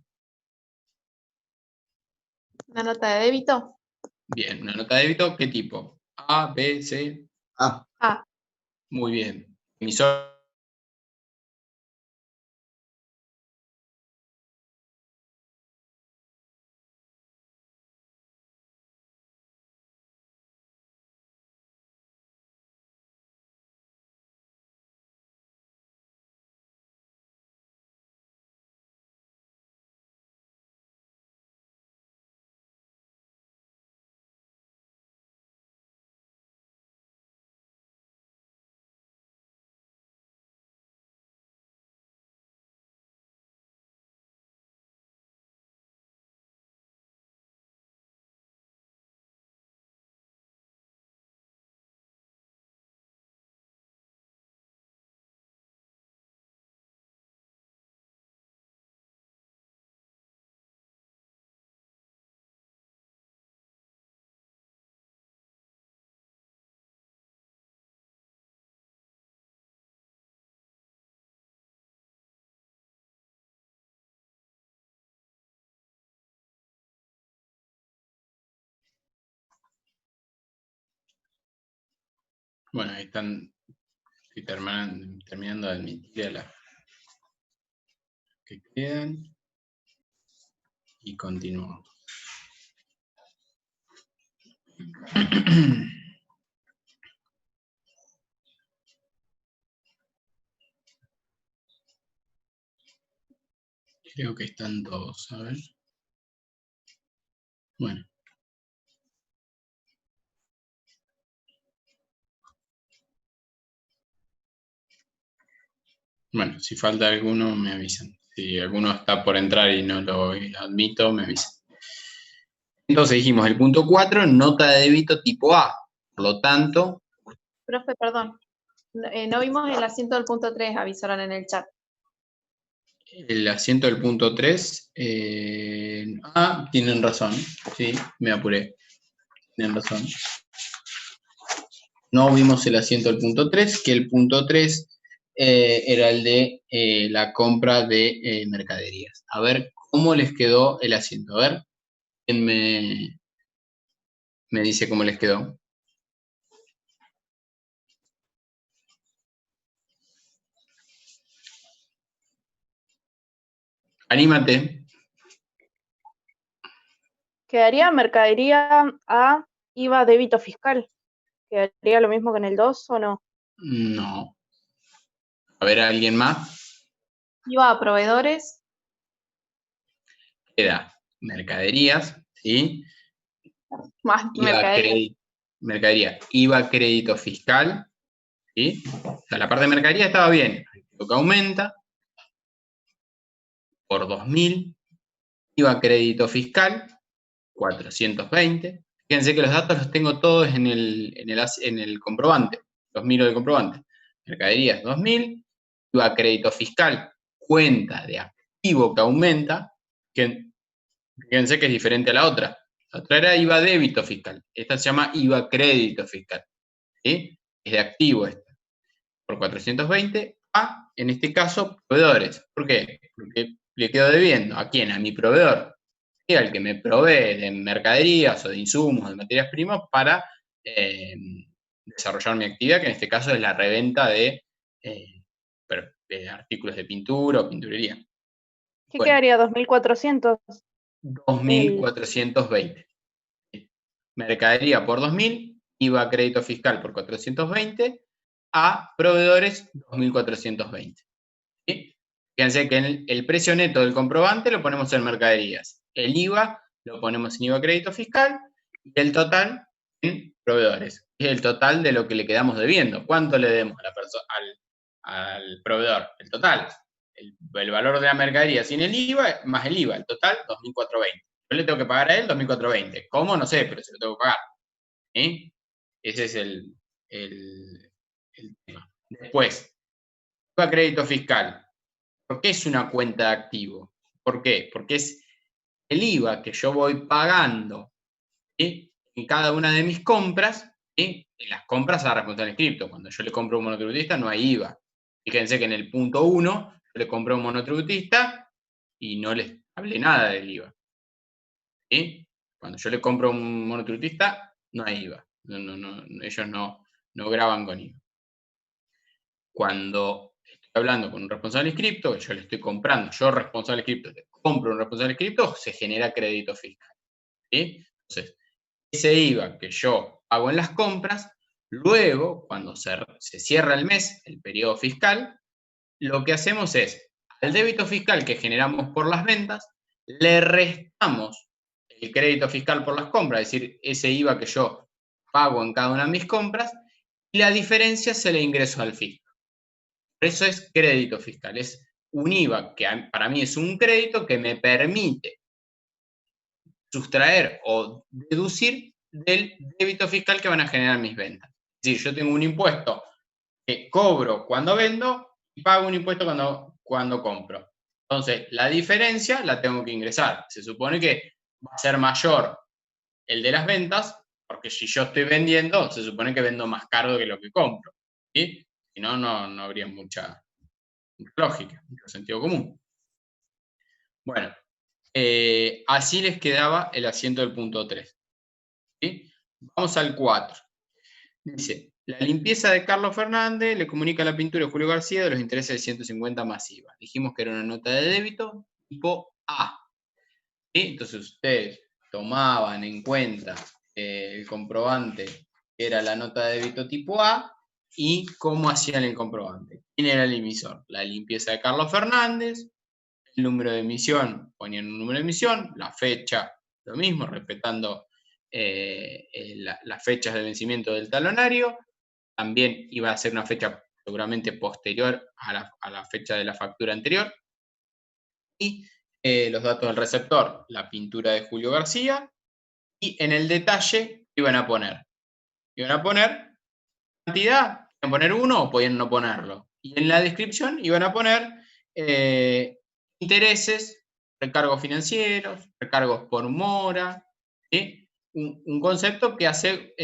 Una nota de débito. Bien, una nota de débito, ¿qué tipo? A, B, C. A. A. Muy bien. Emisor. Bueno, ahí están, estoy terminando de admitir que quedan. Y continuamos. Creo que están todos, a ver. Bueno. Bueno, si falta alguno, me avisan. Si alguno está por entrar y no lo admito, me avisan. Entonces dijimos, el punto 4, nota de débito tipo A. Por lo tanto... Profe, perdón. No vimos el asiento del punto 3, avisaron en el chat. El asiento del punto 3... tienen razón. Sí, me apuré. Tienen razón. No vimos el asiento del punto 3, que el punto 3 era el de la compra de mercaderías. A ver, ¿cómo les quedó el asiento? A ver, ¿quién me dice cómo les quedó? Anímate. Quedaría mercadería a IVA débito fiscal. ¿Quedaría lo mismo que en el 2 o no? No. A ver, ¿alguien más? Iba a proveedores. Queda mercaderías, ¿sí? Más mercadería. Mercadería, IVA crédito fiscal, ¿sí? O sea, la parte de mercadería estaba bien. Lo que aumenta por 2.000. IVA crédito fiscal, 420. Fíjense que los datos los tengo todos en el comprobante. Los miro del comprobante. Mercaderías, 2.000. IVA crédito fiscal, cuenta de activo que aumenta. Fíjense que es diferente a la otra. La otra era IVA débito fiscal. Esta se llama IVA crédito fiscal. ¿Sí? Es de activo esta. Por 420 a, en este caso, proveedores. ¿Por qué? Porque le quedo debiendo. ¿A quién? A mi proveedor. ¿Sí? Al que me provee de mercaderías o de insumos, de materias primas para desarrollar mi actividad, que en este caso es la reventa de artículos de pintura o pinturería. ¿Qué Bueno, quedaría? 2.400. 2.420. Mercadería por 2.000, IVA crédito fiscal por 420, a proveedores 2.420. ¿Sí? Fíjense que el precio neto del comprobante lo ponemos en mercaderías, el IVA lo ponemos en IVA crédito fiscal y el total en proveedores. Es el total de lo que le quedamos debiendo. ¿Cuánto le debemos a la al proveedor? El total. El valor de la mercadería sin el IVA más el IVA, el total 2.420. Yo le tengo que pagar a él 2.420. ¿Cómo? No sé, pero se lo tengo que pagar. ¿Sí? Ese es el tema. Después, IVA crédito fiscal. ¿Por qué es una cuenta de activo? ¿Por qué? Porque es el IVA que yo voy pagando, ¿sí? En cada una de mis compras, ¿sí? En las compras a la responsable inscripto. Cuando yo le compro a un monotributista no hay IVA. Fíjense que en el punto 1 yo le compré a un monotributista y no les hablé nada del IVA. ¿Sí? Cuando yo le compro a un monotributista no hay IVA. Ellos no graban con IVA. Cuando estoy hablando con un responsable inscripto, yo le estoy comprando, yo responsable inscripto, le compro un responsable inscripto, se genera crédito fiscal. ¿Sí? Entonces, ese IVA que yo hago en las compras, luego, cuando se cierra el mes, el periodo fiscal, lo que hacemos es, al débito fiscal que generamos por las ventas, le restamos el crédito fiscal por las compras, es decir, ese IVA que yo pago en cada una de mis compras, y la diferencia se le ingreso al fisco. Por eso es crédito fiscal, es un IVA que para mí es un crédito que me permite sustraer o deducir del débito fiscal que van a generar mis ventas. Es decir, yo tengo un impuesto que cobro cuando vendo y pago un impuesto cuando compro. Entonces, la diferencia la tengo que ingresar. Se supone que va a ser mayor el de las ventas, porque si yo estoy vendiendo, se supone que vendo más caro que lo que compro. ¿Sí? Si no, no habría mucha lógica, mucho sentido común. Bueno, así les quedaba el asiento del punto 3. ¿Sí? Vamos al 4. Dice, La limpieza de Carlos Fernández le comunica a la pintura de Julio García de los intereses de 150 más IVA. Dijimos que era una nota de débito tipo A. ¿Sí? Entonces ustedes tomaban en cuenta el comprobante que era la nota de débito tipo A y cómo hacían el comprobante. ¿Quién era el emisor? La limpieza de Carlos Fernández, el número de emisión, ponían un número de emisión, la fecha, lo mismo, respetando las fechas de vencimiento del talonario. También iba a ser una fecha seguramente posterior a la fecha de la factura anterior. Y los datos del receptor, la pintura de Julio García. Y en el detalle iban a poner cantidad, podían poner 1 o podían no ponerlo. Y en la descripción iban a poner intereses, recargos financieros, recargos por mora, ¿sí? Un concepto que hace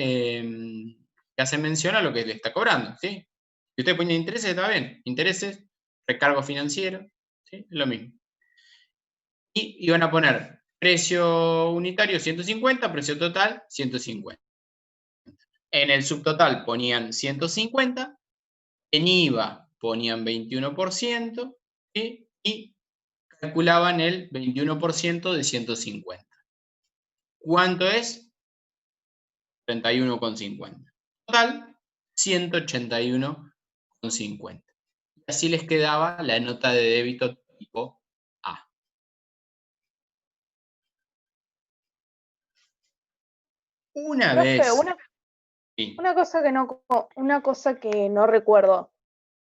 mención a lo que le está cobrando, ¿sí? Si usted pone intereses, está bien. Intereses, recargos financieros, ¿sí? Lo mismo. Y iban a poner precio unitario 150, precio total 150. En el subtotal ponían 150, en IVA ponían 21%, ¿sí? Y calculaban el 21% de 150. ¿Cuánto es? 31,50. Total, 181,50. Y así les quedaba la nota de débito tipo A. Una Profe, vez... Sí. una cosa que no recuerdo,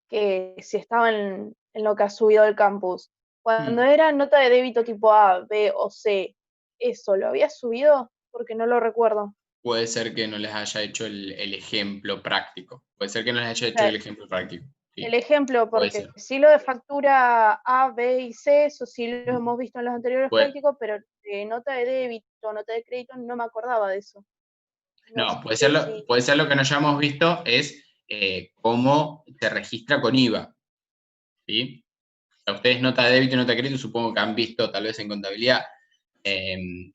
que si estaba en lo que ha subido el campus. Cuando era nota de débito tipo A, B o C, ¿eso lo había subido? Porque no lo recuerdo. Puede ser que no les haya hecho el ejemplo práctico. Puede ser que no les haya hecho sea, el ejemplo práctico. Sí, El ejemplo, puede porque ser. sí lo de factura A, B y C, eso sí lo hemos visto en los anteriores Puede- prácticos, pero de nota de débito, nota de crédito, no me acordaba de eso. No No, puede sé ser lo que no hayamos visto es cómo se registra con IVA. ¿Sí? O sea, ustedes nota de débito y nota de crédito supongo que han visto tal vez en contabilidad.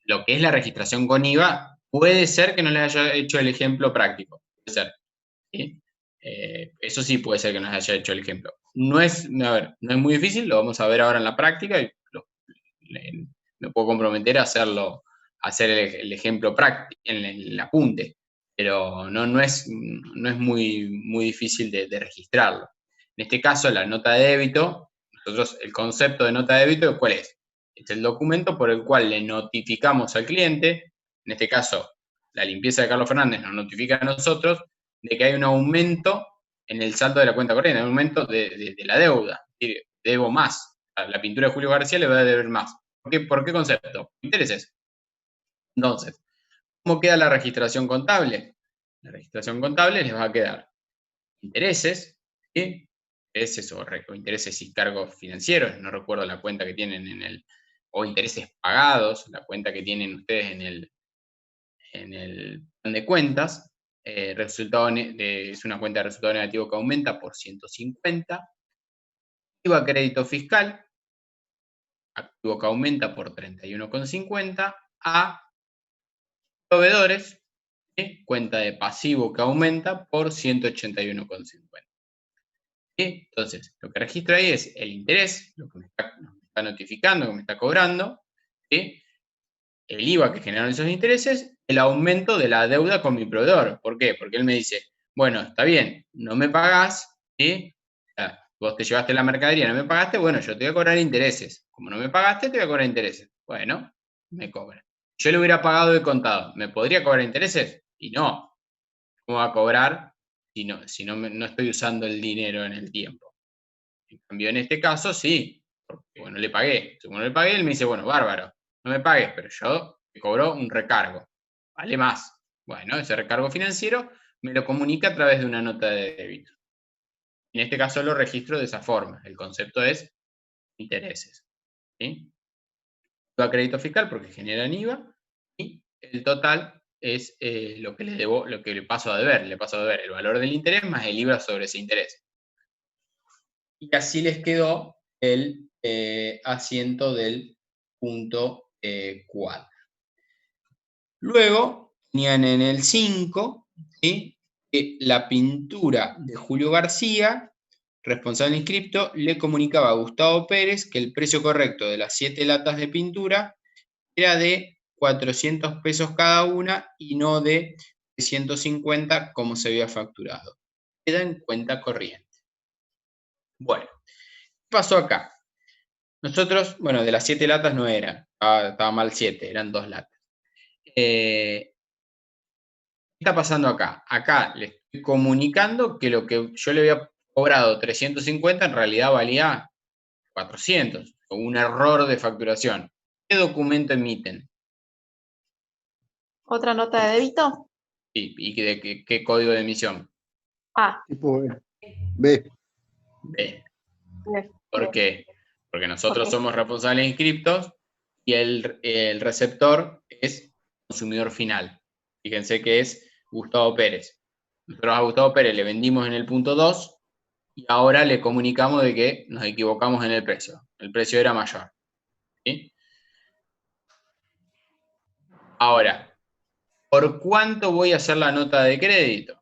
Lo que es la registración con IVA, puede ser que no les haya hecho el ejemplo práctico. Puede ser. ¿Sí? Eso sí puede ser que nos haya hecho el ejemplo. No es muy difícil, lo vamos a ver ahora en la práctica y me puedo comprometer a hacer el ejemplo práctico, en el apunte, pero no es muy difícil de registrarlo. En este caso, la nota de débito, nosotros el concepto de nota de débito, ¿cuál es? Es el documento por el cual le notificamos al cliente, en este caso, la limpieza de Carlos Fernández nos notifica a nosotros de que hay un aumento en el saldo de la cuenta corriente, un aumento de la deuda. Debo más. A la pintura de Julio García le va a deber más. ¿Por qué concepto? Intereses. Entonces, ¿cómo queda la registración contable? La registración contable les va a quedar intereses, ¿sí? Intereses o intereses y cargos financieros, no recuerdo la cuenta que tienen o intereses pagados, la cuenta que tienen ustedes en el plan de cuentas. Es una cuenta de resultado negativo que aumenta por 150. IVA crédito fiscal, activo que aumenta por 31,50. A proveedores, ¿sí? Cuenta de pasivo que aumenta por 181,50. ¿Sí? Entonces, lo que registro ahí es el interés, lo que me está notificando, que me está cobrando, ¿sí? El IVA que generaron esos intereses, el aumento de la deuda con mi proveedor. ¿Por qué? Porque él me dice, bueno, está bien, no me pagás, ¿sí? O sea, vos te llevaste la mercadería, no me pagaste, bueno, yo te voy a cobrar intereses. Como no me pagaste, te voy a cobrar intereses. Bueno, me cobra. Yo le hubiera pagado de contado, ¿me podría cobrar intereses? Y no. ¿Cómo va a cobrar si no estoy usando el dinero en el tiempo? En cambio, en este caso, sí, porque bueno, le pagué. Como no le pagué, él me dice, bueno, bárbaro, no me pagues, pero yo te cobro un recargo. Vale más. Bueno, ese recargo financiero me lo comunica a través de una nota de débito. En este caso lo registro de esa forma. El concepto es intereses. ¿Sí? IVA crédito fiscal porque generan IVA y el total es lo que les debo, lo que le paso a deber. Le paso a deber el valor del interés más el IVA sobre ese interés. Y así les quedó el asiento del punto 4. Luego tenían en el 5, ¿sí? que la pintura de Julio García, responsable inscripto, le comunicaba a Gustavo Pérez que el precio correcto de las 7 latas de pintura era de 400 pesos cada una y no de 150 como se había facturado. Queda en cuenta corriente. Bueno, ¿qué pasó acá? Nosotros, bueno, de las 7 latas no era, estaba mal 7, eran 2 latas. ¿Qué está pasando acá? Acá le estoy comunicando que lo que yo le había cobrado 350 en realidad valía 400, con un error de facturación. ¿Qué documento emiten? ¿Otra nota de débito? ¿Y de qué código de emisión? Ah, Tipo B. B. B. bien. ¿Por qué? Porque nosotros ¿Por qué? somos responsables inscriptos y el receptor es consumidor final. Fíjense que es Gustavo Pérez. Nosotros a Gustavo Pérez le vendimos en el punto 2 y ahora le comunicamos de que nos equivocamos en el precio. El precio era mayor. ¿Sí? Ahora, ¿por cuánto voy a hacer la nota de crédito?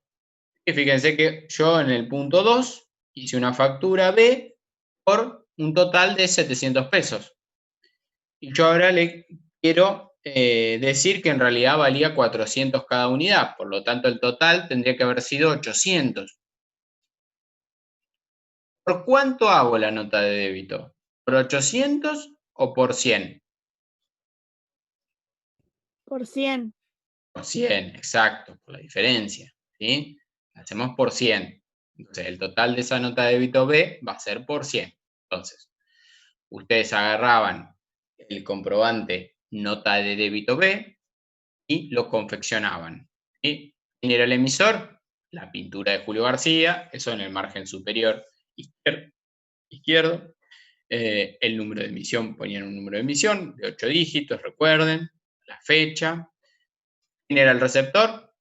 Y fíjense que yo en el punto 2 hice una factura B por un total de 700 pesos. Y yo ahora le quiero decir que en realidad valía 400 cada unidad, por lo tanto el total tendría que haber sido 800. ¿Por cuánto hago la nota de débito? ¿Por 800 o por 100? Por 100. Por 100, exacto, por la diferencia. ¿Sí? La hacemos por 100. Entonces el total de esa nota de débito B va a ser por 100. Entonces, ustedes agarraban el comprobante nota de débito B y lo confeccionaban. ¿Sí? ¿Quién era el emisor? La pintura de Julio García, eso en el margen superior izquierdo. El número de emisión, ponían un número de emisión de 8 dígitos, recuerden, la fecha. ¿Quién era el receptor?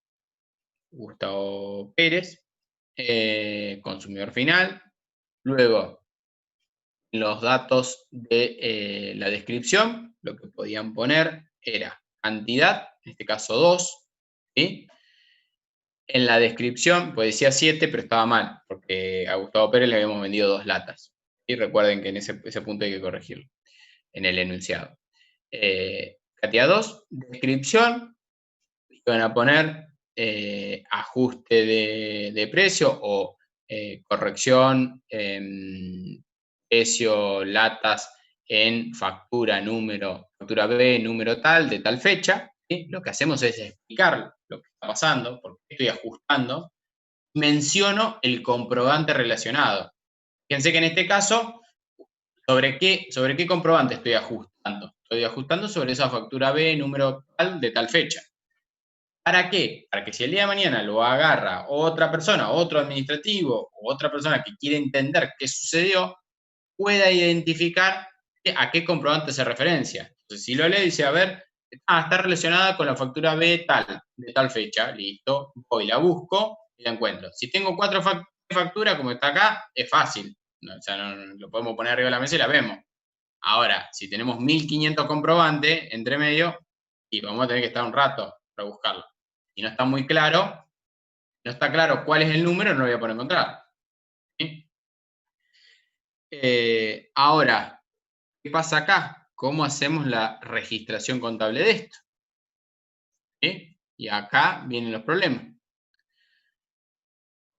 Gustavo Pérez, consumidor final. Luego, los datos de la descripción, lo que podían poner era cantidad, en este caso 2, ¿sí? En la descripción, pues decía 7, pero estaba mal, porque a Gustavo Pérez le habíamos vendido 2 latas. Y recuerden que en ese punto hay que corregirlo, en el enunciado. Cantidad 2, descripción, iban a poner ajuste de precio o corrección, precio, latas en factura B, número tal, de tal fecha. ¿Sí? Lo que hacemos es explicar lo que está pasando, por qué estoy ajustando, menciono el comprobante relacionado. Fíjense que en este caso, ¿sobre qué comprobante estoy ajustando? Estoy ajustando sobre esa factura B, número tal, de tal fecha. ¿Para qué? Para que si el día de mañana lo agarra otra persona, otro administrativo, o otra persona que quiere entender qué sucedió, pueda identificar a qué comprobante se referencia. Entonces, si lo lee, dice, a ver, está relacionada con la factura B tal, de tal fecha, listo, voy, la busco y la encuentro. Si tengo 4 facturas, como está acá, es fácil. O sea, lo podemos poner arriba de la mesa y la vemos. Ahora, si tenemos 1500 comprobantes entre medio, y vamos a tener que estar un rato para buscarlo. Si no está muy claro, no está claro cuál es el número, no lo voy a poder encontrar. ¿Sí? Ahora, ¿qué pasa acá? ¿Cómo hacemos la registración contable de esto? ¿Sí? Y acá vienen los problemas.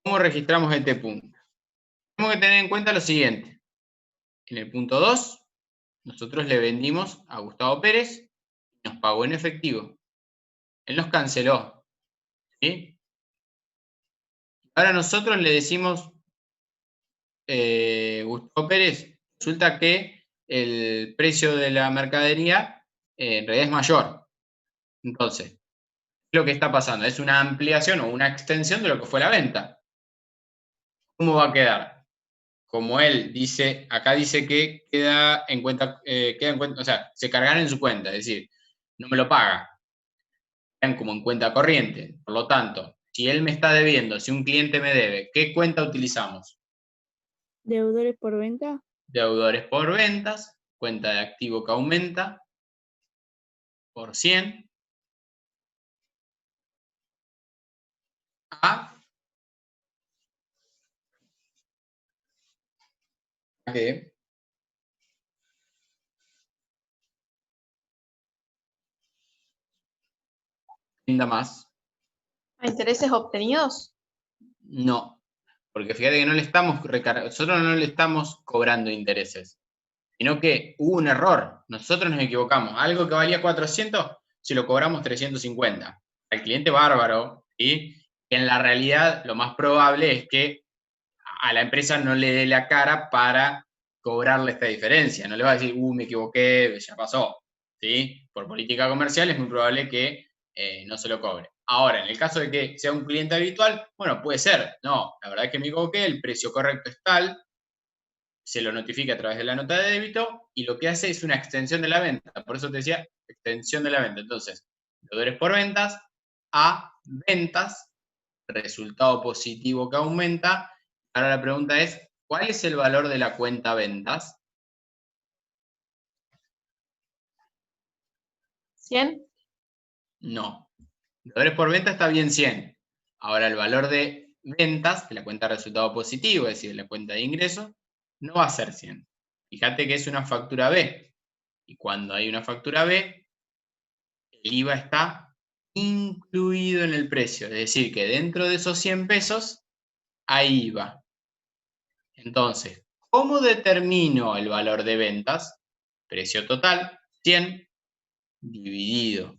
¿Cómo registramos este punto? Tenemos que tener en cuenta lo siguiente. En el punto 2, nosotros le vendimos a Gustavo Pérez y nos pagó en efectivo. Él nos canceló. ¿Sí? Ahora nosotros le decimos, Gustavo Pérez, resulta que el precio de la mercadería en realidad es mayor. Entonces, ¿qué es lo que está pasando? Es una ampliación o una extensión de lo que fue la venta. ¿Cómo va a quedar? Como él dice, acá dice que queda en cuenta, o sea, se cargará en su cuenta, es decir, no me lo paga. Quedan como en cuenta corriente. Por lo tanto, si él me está debiendo, si un cliente me debe, ¿qué cuenta utilizamos? ¿Deudores por venta? Deudores por ventas, cuenta de activo que aumenta por 100 a que rinda más. ¿A intereses obtenidos? No, porque fíjate que no le estamos nosotros no le estamos cobrando intereses, sino que hubo un error, nosotros nos equivocamos, algo que valía 400, se lo cobramos 350. Al cliente bárbaro, ¿sí? En la realidad lo más probable es que a la empresa no le dé la cara para cobrarle esta diferencia, no le va a decir, me equivoqué, ya pasó, ¿sí? Por política comercial es muy probable que no se lo cobre. Ahora, en el caso de que sea un cliente habitual, bueno, puede ser, no, la verdad es que me equivoqué, el precio correcto es tal, se lo notifica a través de la nota de débito y lo que hace es una extensión de la venta. Por eso te decía, extensión de la venta. Entonces, deudores por ventas a ventas, resultado positivo que aumenta. Ahora la pregunta es, ¿cuál es el valor de la cuenta ventas? ¿100? No. Deudores por venta está bien 100. Ahora el valor de ventas, de la cuenta resultado positivo, es decir, de la cuenta de ingresos, no va a ser 100. Fíjate que es una factura B. Y cuando hay una factura B, el IVA está incluido en el precio. Es decir, que dentro de esos 100 pesos hay IVA. Entonces, ¿cómo determino el valor de ventas? Precio total, 100, dividido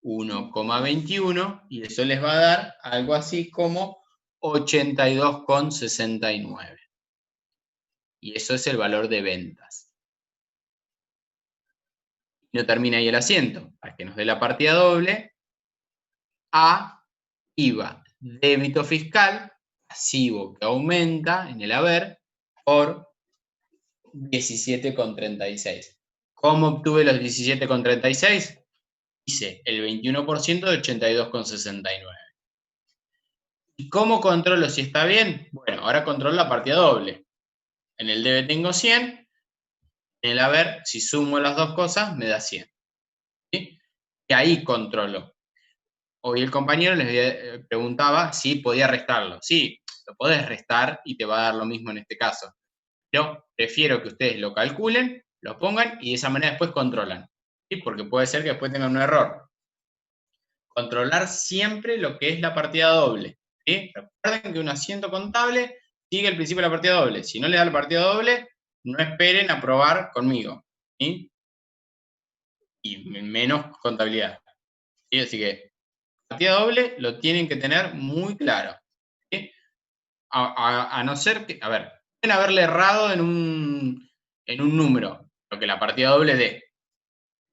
1,21, y eso les va a dar algo así como 82,69. Y eso es el valor de ventas. No termina ahí el asiento, para que nos dé la partida doble. A, IVA, débito fiscal, pasivo que aumenta en el haber por 17,36. ¿Cómo obtuve los 17,36? Hice el 21% de 82,69. ¿Y cómo controlo si está bien? Bueno, ahora controlo la partida doble. En el debe tengo 100, en el haber, si sumo las dos cosas, me da 100. ¿Sí? Y ahí controlo. Hoy el compañero les preguntaba si podía restarlo. Sí, lo podés restar y te va a dar lo mismo en este caso. Yo prefiero que ustedes lo calculen, lo pongan y de esa manera después controlan. ¿Sí? Porque puede ser que después tengan un error. Controlar siempre lo que es la partida doble. ¿Sí? Recuerden que un asiento contable sigue el principio de la partida doble. Si no le da la partida doble, no esperen a probar conmigo. ¿Sí? Y menos contabilidad. ¿Sí? Así que partida doble lo tienen que tener muy claro. ¿Sí? A no ser que, a ver, pueden haberle errado en un número, lo que la partida doble dé.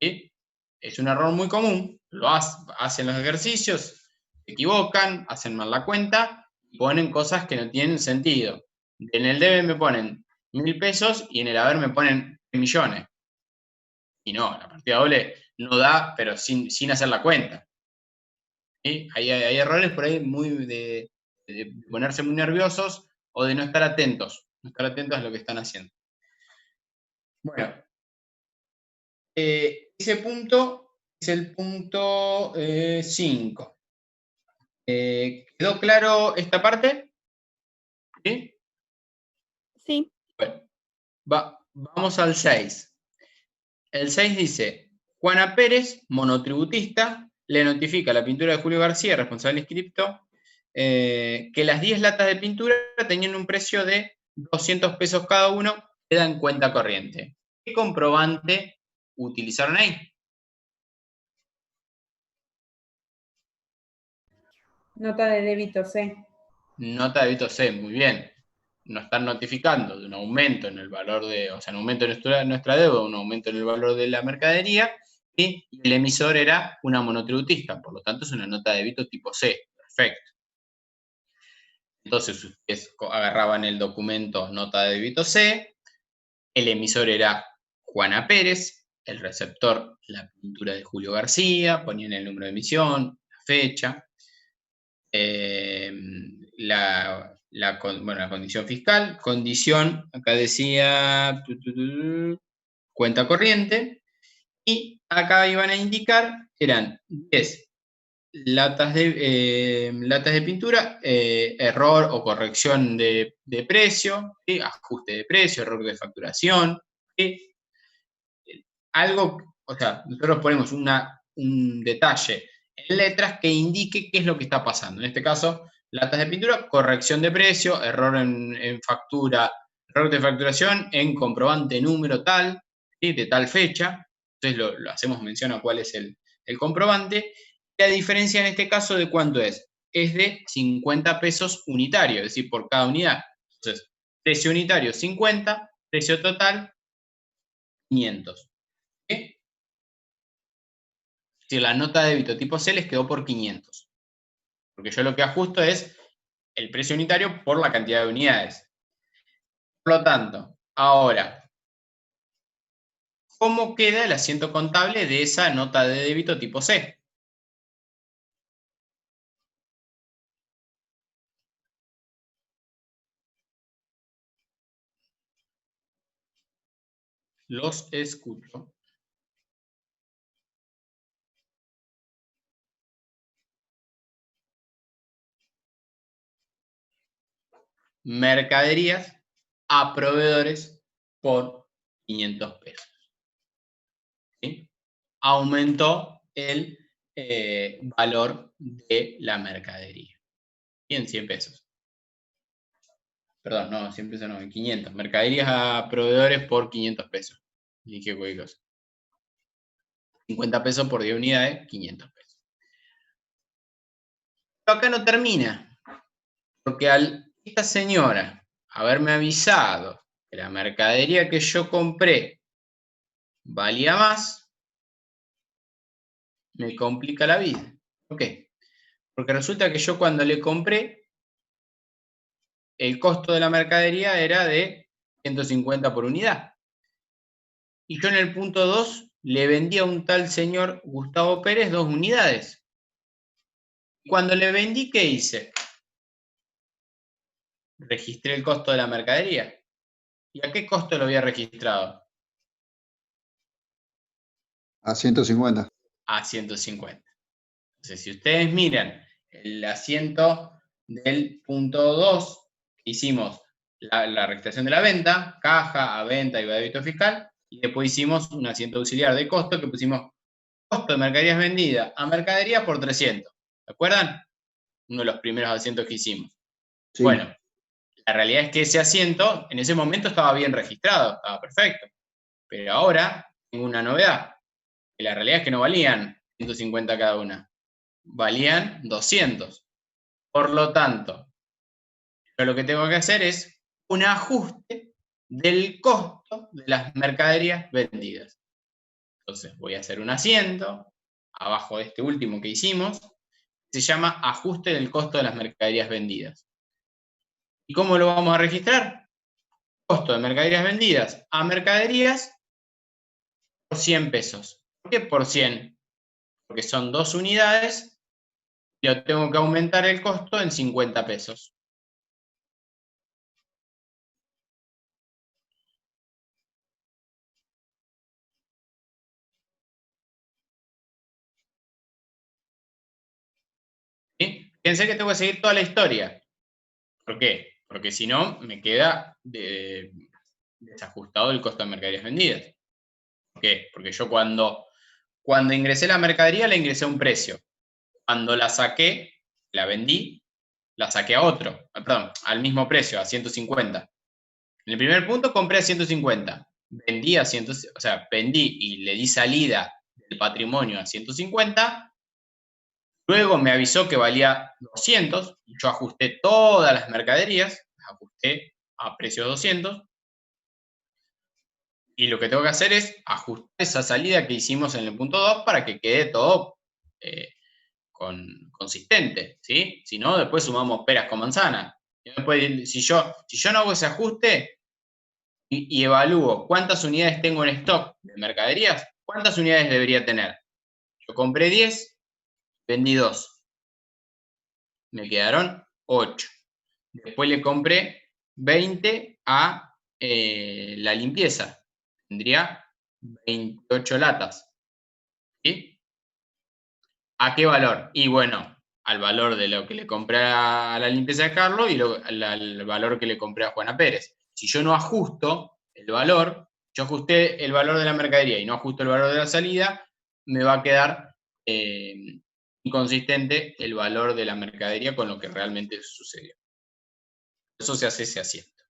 ¿Sí? Es un error muy común, lo hacen los ejercicios, se equivocan, hacen mal la cuenta y ponen cosas que no tienen sentido. En el debe me ponen 1.000 pesos y en el haber me ponen 3 millones. Y no, la partida doble no da, pero sin hacer la cuenta. ¿Sí? Hay errores por ahí muy de ponerse muy nerviosos o de no estar atentos a lo que están haciendo. Bueno, ese punto es el punto 5. ¿Quedó claro esta parte? ¿Sí? Sí. Bueno, vamos al 6. El 6 dice, Juana Pérez, monotributista, le notifica a la pintura de Julio García, responsable inscripto, que las 10 latas de pintura tenían un precio de 200 pesos cada uno, queda en cuenta corriente. ¿Qué comprobante utilizaron ahí? Nota de débito C. Nota de débito C, muy bien. Nos están notificando de un aumento en el valor de, o sea, un aumento en nuestra deuda, un aumento en el valor de la mercadería, y el emisor era una monotributista, por lo tanto es una nota de débito tipo C. Perfecto. Entonces ustedes agarraban el documento nota de débito C, el emisor era Juana Pérez, el receptor la pintura de Julio García, ponían el número de emisión, la fecha, la condición fiscal, condición, acá decía cuenta corriente, y acá iban a indicar, eran 10 latas de pintura, error o corrección de precio, ¿sí? Ajuste de precio, error de facturación, ¿sí? Algo, o sea, nosotros ponemos un detalle en letras que indique qué es lo que está pasando. En este caso, latas de pintura, corrección de precio, error en factura, error de facturación en comprobante número tal, ¿sí? De tal fecha. Entonces lo hacemos mención a cuál es el comprobante. La diferencia en este caso, ¿de cuánto es? Es de 50 pesos unitarios, es decir, por cada unidad. Entonces, precio unitario 50, precio total 500. ¿Sí? Si la nota de débito tipo C les quedó por 500. Porque yo lo que ajusto es el precio unitario por la cantidad de unidades. Por lo tanto, ahora, ¿cómo queda el asiento contable de esa nota de débito tipo C? Los escucho. Mercaderías a proveedores por 500 pesos. ¿Sí? Aumentó el valor de la mercadería. Y en 100 pesos. Perdón, no, 100 pesos no, en 500. Mercaderías a proveedores por 500 pesos. Y qué cosa. 50 pesos por 10 unidades, 500 pesos. Pero acá no termina. Porque al esta señora haberme avisado que la mercadería que yo compré valía más, me complica la vida. ¿Por qué? Porque resulta que yo cuando le compré, el costo de la mercadería era de 150 por unidad. Y yo en el punto 2 le vendí a un tal señor Gustavo Pérez 2 unidades. Cuando le vendí, ¿qué hice? Registré el costo de la mercadería. ¿Y a qué costo lo había registrado? A 150. A 150. Entonces, si ustedes miran el asiento del punto 2, hicimos la registración de la venta, caja, a venta y débito fiscal, y después hicimos un asiento auxiliar de costo que pusimos costo de mercaderías vendidas a mercadería por 300. ¿Se acuerdan? Uno de los primeros asientos que hicimos. Sí. Bueno, la realidad es que ese asiento en ese momento estaba bien registrado, estaba perfecto. Pero ahora tengo una novedad, que la realidad es que no valían 150 cada una, valían 200. Por lo tanto, yo lo que tengo que hacer es un ajuste del costo de las mercaderías vendidas. Entonces voy a hacer un asiento abajo de este último que hicimos, se llama ajuste del costo de las mercaderías vendidas. ¿Y cómo lo vamos a registrar? Costo de mercaderías vendidas a mercaderías por 100 pesos. ¿Por qué por 100? Porque son 2 unidades y yo tengo que aumentar el costo en 50 pesos. ¿Sí? Fíjense que tengo que seguir toda la historia. ¿Por qué? Porque si no, me queda desajustado el costo de mercaderías vendidas. ¿Por qué? Porque yo cuando ingresé la mercadería, la ingresé a un precio. Cuando la saqué, la vendí, la saqué a otro, perdón, al mismo precio, a 150. En el primer punto compré a 150. Vendí a 100, o sea, vendí y le di salida del patrimonio a 150. Luego me avisó que valía 200. Yo ajusté todas las mercaderías, las ajusté a precio 200. Y lo que tengo que hacer es ajustar esa salida que hicimos en el punto 2 para que quede todo consistente, ¿sí? Si no, después sumamos peras con manzanas. Después, si yo no hago ese ajuste y evalúo cuántas unidades tengo en stock de mercaderías, ¿cuántas unidades debería tener? Yo compré 10, vendí 2. Me quedaron 8. Después le compré 20 a la limpieza. Tendría 28 latas. ¿Sí? ¿A qué valor? Y bueno, al valor de lo que le compré a la limpieza de Carlos y al valor que le compré a Juana Pérez. Si yo no ajusto el valor, yo ajusté el valor de la mercadería y no ajusto el valor de la salida, me va a quedar inconsistente el valor de la mercadería con lo que realmente sucedió. Eso se hace ese asiento.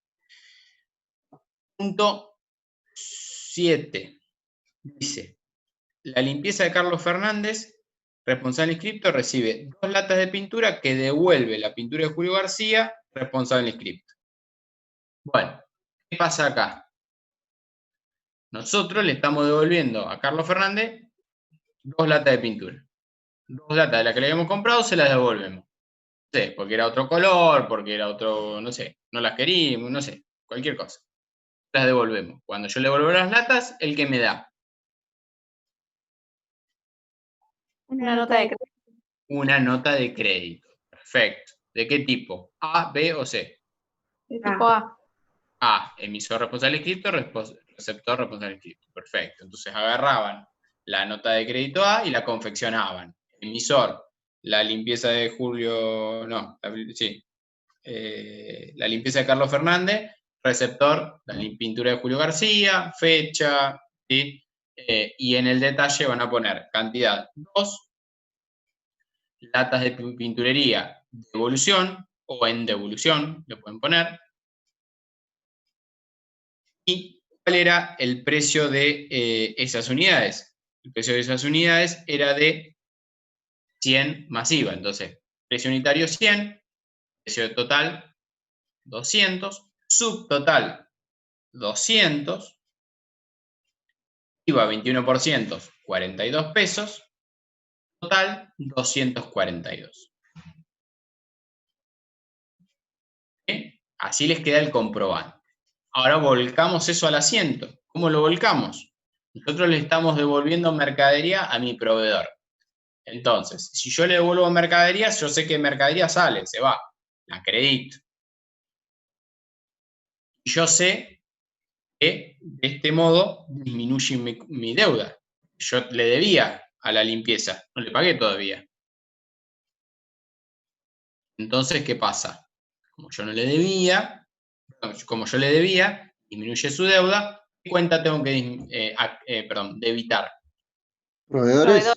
Punto 7. Dice, la limpieza de Carlos Fernández, responsable inscripto, recibe 2 latas de pintura que devuelve la pintura de Julio García, responsable inscripto. Bueno, ¿qué pasa acá? Nosotros le estamos devolviendo a Carlos Fernández 2 latas de pintura. 2 latas de las que le habíamos comprado se las devolvemos. No sé, porque era otro color, porque era otro, no sé, no las queríamos, no sé, cualquier cosa. Las devolvemos. Cuando yo le devuelvo las latas, ¿el que me da? Una nota de crédito. Una nota de crédito. Perfecto. ¿De qué tipo? ¿A, B o C? De tipo A. A, emisor responsable inscripto, receptor responsable inscripto. Perfecto. Entonces agarraban la nota de crédito A y la confeccionaban. Emisor, la limpieza de Julio, no, sí. La limpieza de Carlos Fernández. Receptor, la pintura de Julio García, fecha, ¿sí? Y en el detalle van a poner cantidad 2, latas de pinturería, devolución o en devolución, le pueden poner. ¿Y cuál era el precio de esas unidades? El precio de esas unidades era de 100 más IVA. Entonces, precio unitario 100, precio total 200, subtotal 200, IVA 21%, 42 pesos, total 242. ¿Sí? Así les queda el comprobante. Ahora volcamos eso al asiento. ¿Cómo lo volcamos? Nosotros le estamos devolviendo mercadería a mi proveedor. Entonces, si yo le devuelvo mercadería, yo sé que mercadería sale, se va, la acredito. Y yo sé que de este modo disminuye mi deuda. Yo le debía a la limpieza, no le pagué todavía. Entonces, ¿qué pasa? Como yo le debía, disminuye su deuda, ¿qué cuenta tengo que debitar? ¿Proveedores?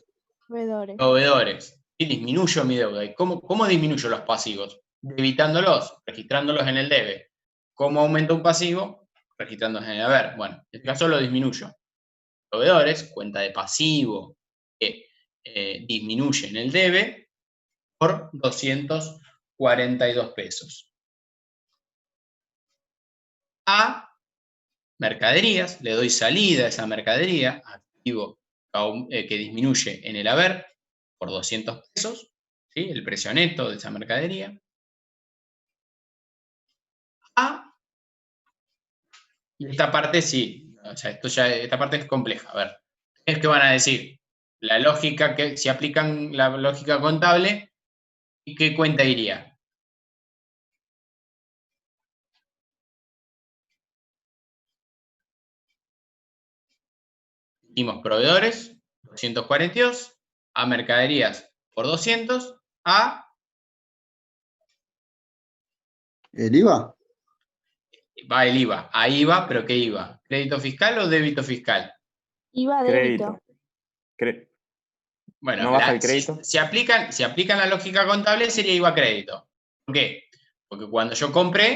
Proveedores. Proveedores. Y disminuyo mi deuda. ¿Y cómo disminuyo los pasivos? Debitándolos, registrándolos en el debe. ¿Cómo aumenta un pasivo? Registrándolos en el haber. Bueno, en este caso lo disminuyo. Proveedores, cuenta de pasivo que disminuye en el debe por 242 pesos. A mercaderías, le doy salida a esa mercadería, activo que disminuye en el haber por 200 pesos, ¿sí? El precio neto de esa mercadería. Y esta parte sí, o sea, esta parte es compleja. A ver, es que van a decir la lógica, que si aplican la lógica contable, ¿qué cuenta iría? Dimos proveedores, 242, a mercaderías por 200, a ¿El IVA? va el IVA, a IVA, pero ¿qué IVA? ¿Crédito fiscal o débito fiscal? IVA Crédito. débito. Bueno, ¿No baja el crédito? si aplican la lógica contable sería IVA crédito. ¿Por qué? Porque cuando yo compro,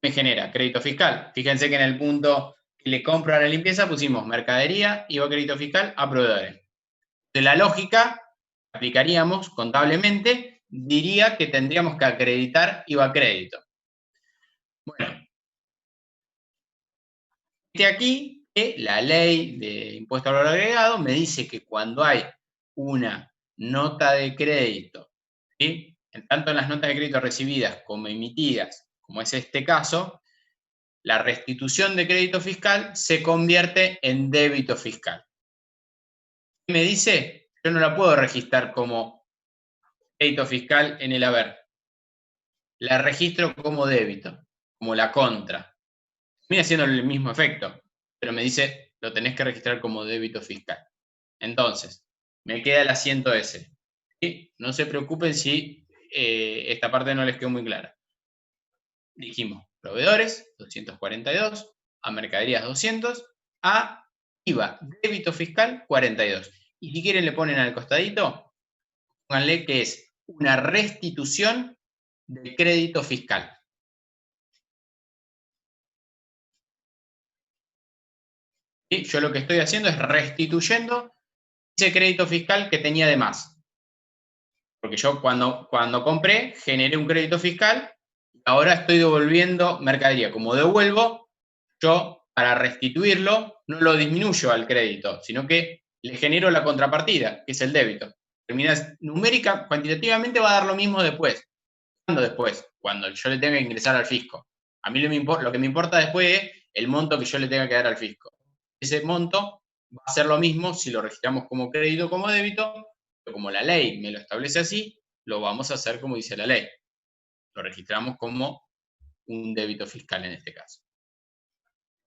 me genera crédito fiscal. Fíjense que en el punto que le compro a la limpieza pusimos mercadería, IVA crédito fiscal a proveedores. De la lógica, aplicaríamos contablemente, diría que tendríamos que acreditar IVA crédito. Bueno, aquí que la ley de impuesto al valor agregado me dice que cuando hay una nota de crédito, ¿sí? Tanto en las notas de crédito recibidas como emitidas, como es este caso, la restitución de crédito fiscal se convierte en débito fiscal. ¿Qué me dice? Yo no la puedo registrar como crédito fiscal en el haber. La registro como débito, como la contra. Viene haciendo el mismo efecto, pero me dice, lo tenés que registrar como débito fiscal. Entonces, me queda el asiento ese. ¿Sí? No se preocupen si esta parte no les quedó muy clara. Dijimos, proveedores, 242, a mercaderías 200, a IVA, débito fiscal, 42. Y si quieren le ponen al costadito, pónganle que es una restitución de crédito fiscal. ¿Sí? Yo lo que estoy haciendo es restituyendo ese crédito fiscal que tenía de más. Porque yo cuando compré, generé un crédito fiscal, y ahora estoy devolviendo mercadería. Como devuelvo, yo para restituirlo no lo disminuyo al crédito, sino que le genero la contrapartida, que es el débito. Numérica, cuantitativamente va a dar lo mismo después. ¿Cuándo después? Cuando yo le tenga que ingresar al fisco. A mí lo que me importa después es el monto que yo le tenga que dar al fisco. Ese monto va a ser lo mismo si lo registramos como crédito o como débito, pero como la ley me lo establece así, lo vamos a hacer como dice la ley. Lo registramos como un débito fiscal en este caso.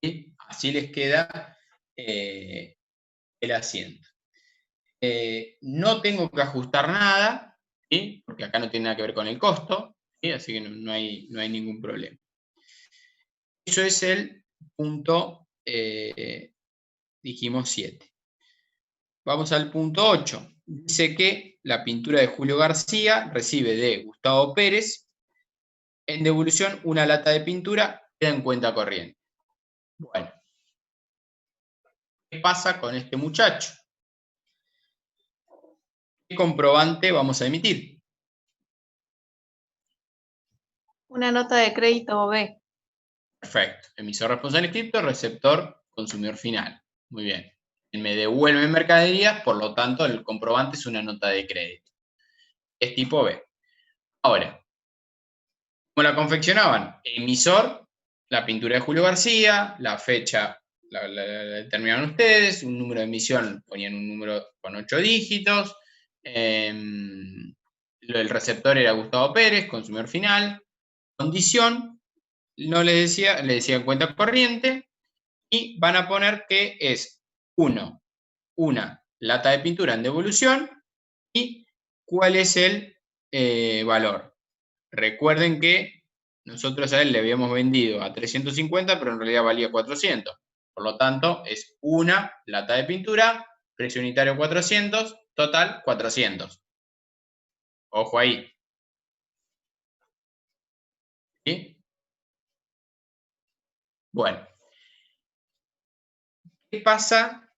¿Sí? Así les queda el asiento. No tengo que ajustar nada, ¿sí? Porque acá no tiene nada que ver con el costo, ¿sí? Así que no hay ningún problema. Eso es el punto, dijimos 7. Vamos al punto 8. Dice que la pintura de Julio García recibe de Gustavo Pérez en devolución una lata de pintura, queda en cuenta corriente. Bueno, ¿qué pasa con este muchacho? ¿Qué comprobante vamos a emitir? Una nota de crédito B. Perfecto. Emisor responsable inscripto, receptor, consumidor final. Muy bien. Me devuelve mercaderías, por lo tanto, el comprobante es una nota de crédito. Es tipo B. Ahora, ¿cómo la confeccionaban? Emisor, la pintura de Julio García, la fecha la determinaron ustedes, un número de emisión, ponían un número con 8 dígitos, el receptor era Gustavo Pérez, consumidor final, condición, no le decían cuenta corriente, y van a poner que es una lata de pintura en devolución y cuál es el valor. Recuerden que nosotros a él le habíamos vendido a 350, pero en realidad valía 400. Por lo tanto, es una lata de pintura, precio unitario 400, total 400. Ojo ahí. ¿Sí? Bueno. ¿Qué pasa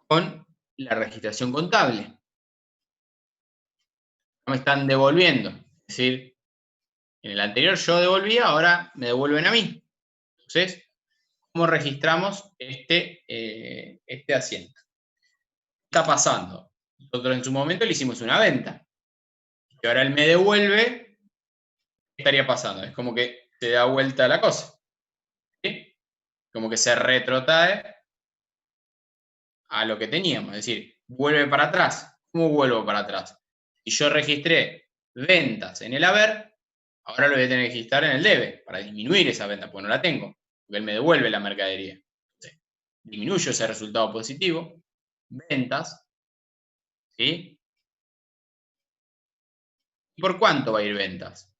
con la registración contable? No me están devolviendo. Es decir, en el anterior yo devolvía, ahora me devuelven a mí. Entonces, ¿cómo registramos este asiento? ¿Qué está pasando? Nosotros en su momento le hicimos una venta. Y ahora él me devuelve, ¿qué estaría pasando? Es como que se da vuelta la cosa. ¿Sí? Como que se retrotrae a lo que teníamos. Es decir, vuelve para atrás. ¿Cómo vuelvo para atrás? Si yo registré ventas en el haber, ahora lo voy a tener que registrar en el debe, para disminuir esa venta, porque no la tengo. Porque él me devuelve la mercadería. Entonces, disminuyo ese resultado positivo. Ventas. ¿Sí? ¿Y por cuánto va a ir ventas?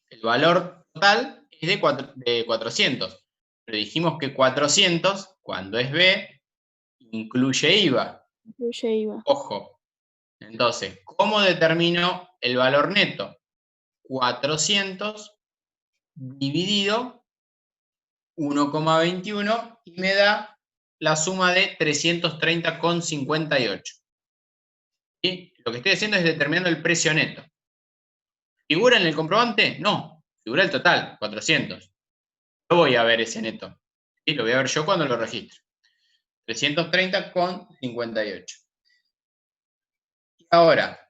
El valor total es de 400. Pero dijimos que 400, cuando es B, incluye IVA. Incluye IVA. Ojo. Entonces, ¿cómo determino el valor neto? 400 dividido 1,21 y me da la suma de 330,58. ¿Sí? Lo que estoy haciendo es determinando el precio neto. ¿Figura en el comprobante? No, figura el total, 400. No voy a ver ese neto. ¿Sí? Lo voy a ver yo cuando lo registro. 330,58. Y ahora,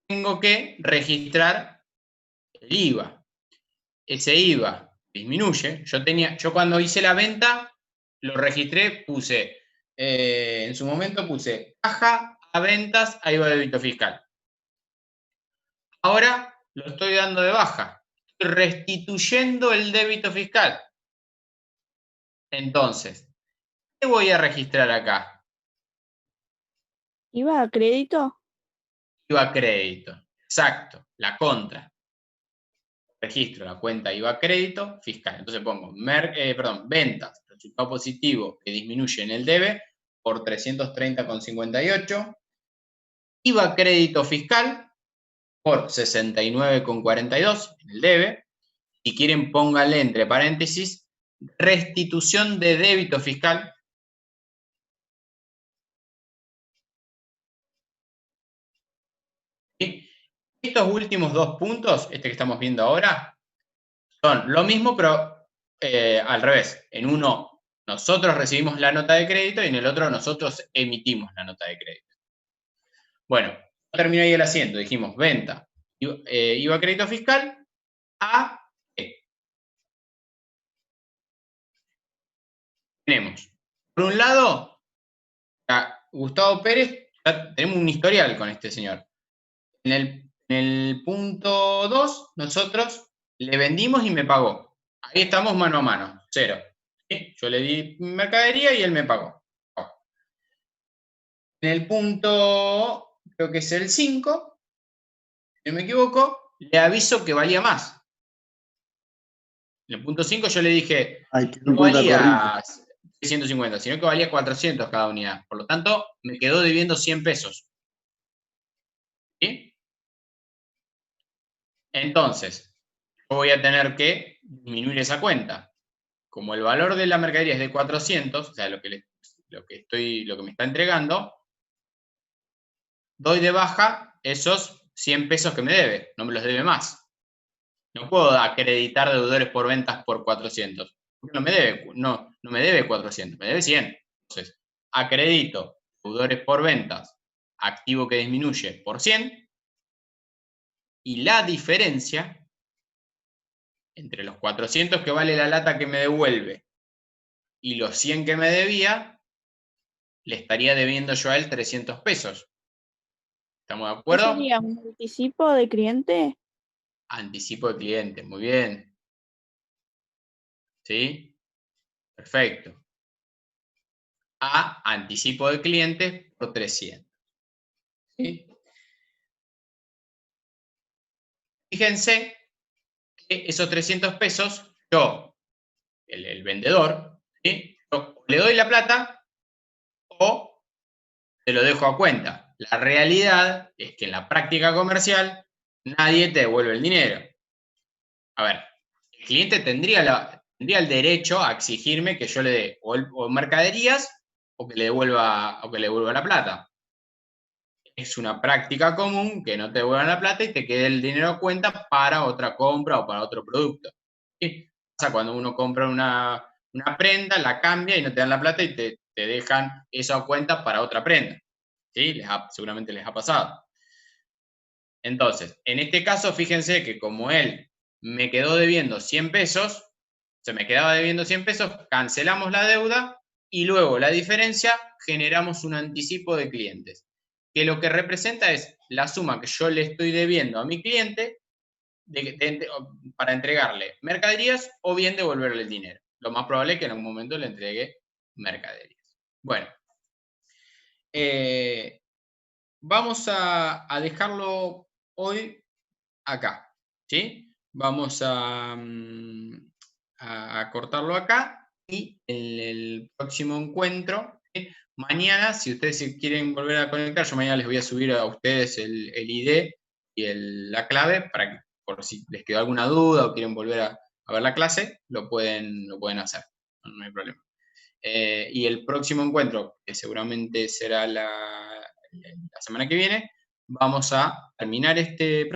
tengo que registrar el IVA. Ese IVA disminuye. Yo cuando hice la venta, lo registré, en su momento puse caja a ventas a IVA de débito fiscal. Ahora lo estoy dando de baja. Estoy restituyendo el débito fiscal. Entonces, ¿qué voy a registrar acá? ¿Iba a crédito? IVA a crédito. Exacto, la contra. Registro la cuenta IVA a crédito fiscal. Entonces pongo, ventas, resultado positivo que disminuye en el debe por 330,58. IVA a crédito fiscal por 69,42 en el debe. Si quieren, pónganle entre paréntesis, restitución de débito fiscal. ¿Sí? Estos últimos dos puntos, este que estamos viendo ahora, son lo mismo, pero al revés. En uno, nosotros recibimos la nota de crédito y en el otro, nosotros emitimos la nota de crédito. Bueno, terminó ahí el asiento. Dijimos venta, IVA a crédito fiscal, a E. Tenemos, por un lado, a Gustavo Pérez, ya tenemos un historial con este señor. En el punto 2, nosotros le vendimos y me pagó. Ahí estamos mano a mano, 0. ¿Sí? Yo le di mercadería y él me pagó. En el punto, creo que es el 5, si no me equivoco, le aviso que valía más. En el punto 5 yo le dije, no valía 650, sino que valía 400 cada unidad. Por lo tanto, me quedó debiendo 100 pesos. ¿Sí? Entonces, yo voy a tener que disminuir esa cuenta. Como el valor de la mercadería es de 400, o sea, lo que me está entregando, doy de baja esos 100 pesos que me debe, no me los debe más. No puedo acreditar deudores por ventas por 400. No me debe 400, me debe 100. Entonces, acredito deudores por ventas, activo que disminuye por 100, y la diferencia entre los 400 que vale la lata que me devuelve y los 100 que me debía, le estaría debiendo yo a él 300 pesos. ¿Estamos de acuerdo? ¿Sería un anticipo de cliente? Anticipo de cliente, muy bien. ¿Sí? Perfecto. A anticipo de cliente por 300. ¿Sí? Fíjense que esos 300 pesos, yo, el vendedor, ¿sí? Yo le doy la plata o te lo dejo a cuenta. La realidad es que en la práctica comercial nadie te devuelve el dinero. A ver, el cliente tendría el derecho a exigirme que yo le dé o mercaderías o que le devuelva la plata. Es una práctica común que no te devuelvan la plata y te quede el dinero a cuenta para otra compra o para otro producto. ¿Sí? Pasa cuando uno compra una prenda, la cambia y no te dan la plata y te dejan eso a cuenta para otra prenda. ¿Sí? Seguramente les ha pasado. Entonces, en este caso, fíjense que como él me quedó debiendo 100 pesos, se me quedaba debiendo 100 pesos, cancelamos la deuda y luego la diferencia generamos un anticipo de clientes, que lo que representa es la suma que yo le estoy debiendo a mi cliente para entregarle mercaderías o bien devolverle el dinero. Lo más probable es que en algún momento le entregue mercaderías. Bueno, vamos a dejarlo hoy acá, ¿sí? Vamos a cortarlo acá y en el próximo encuentro, ¿sí? Mañana, si ustedes se quieren volver a conectar, yo mañana les voy a subir a ustedes el ID y la clave para que, por si les quedó alguna duda o quieren volver a ver la clase, lo pueden hacer, no hay problema. Y el próximo encuentro, que seguramente será la semana que viene, vamos a terminar este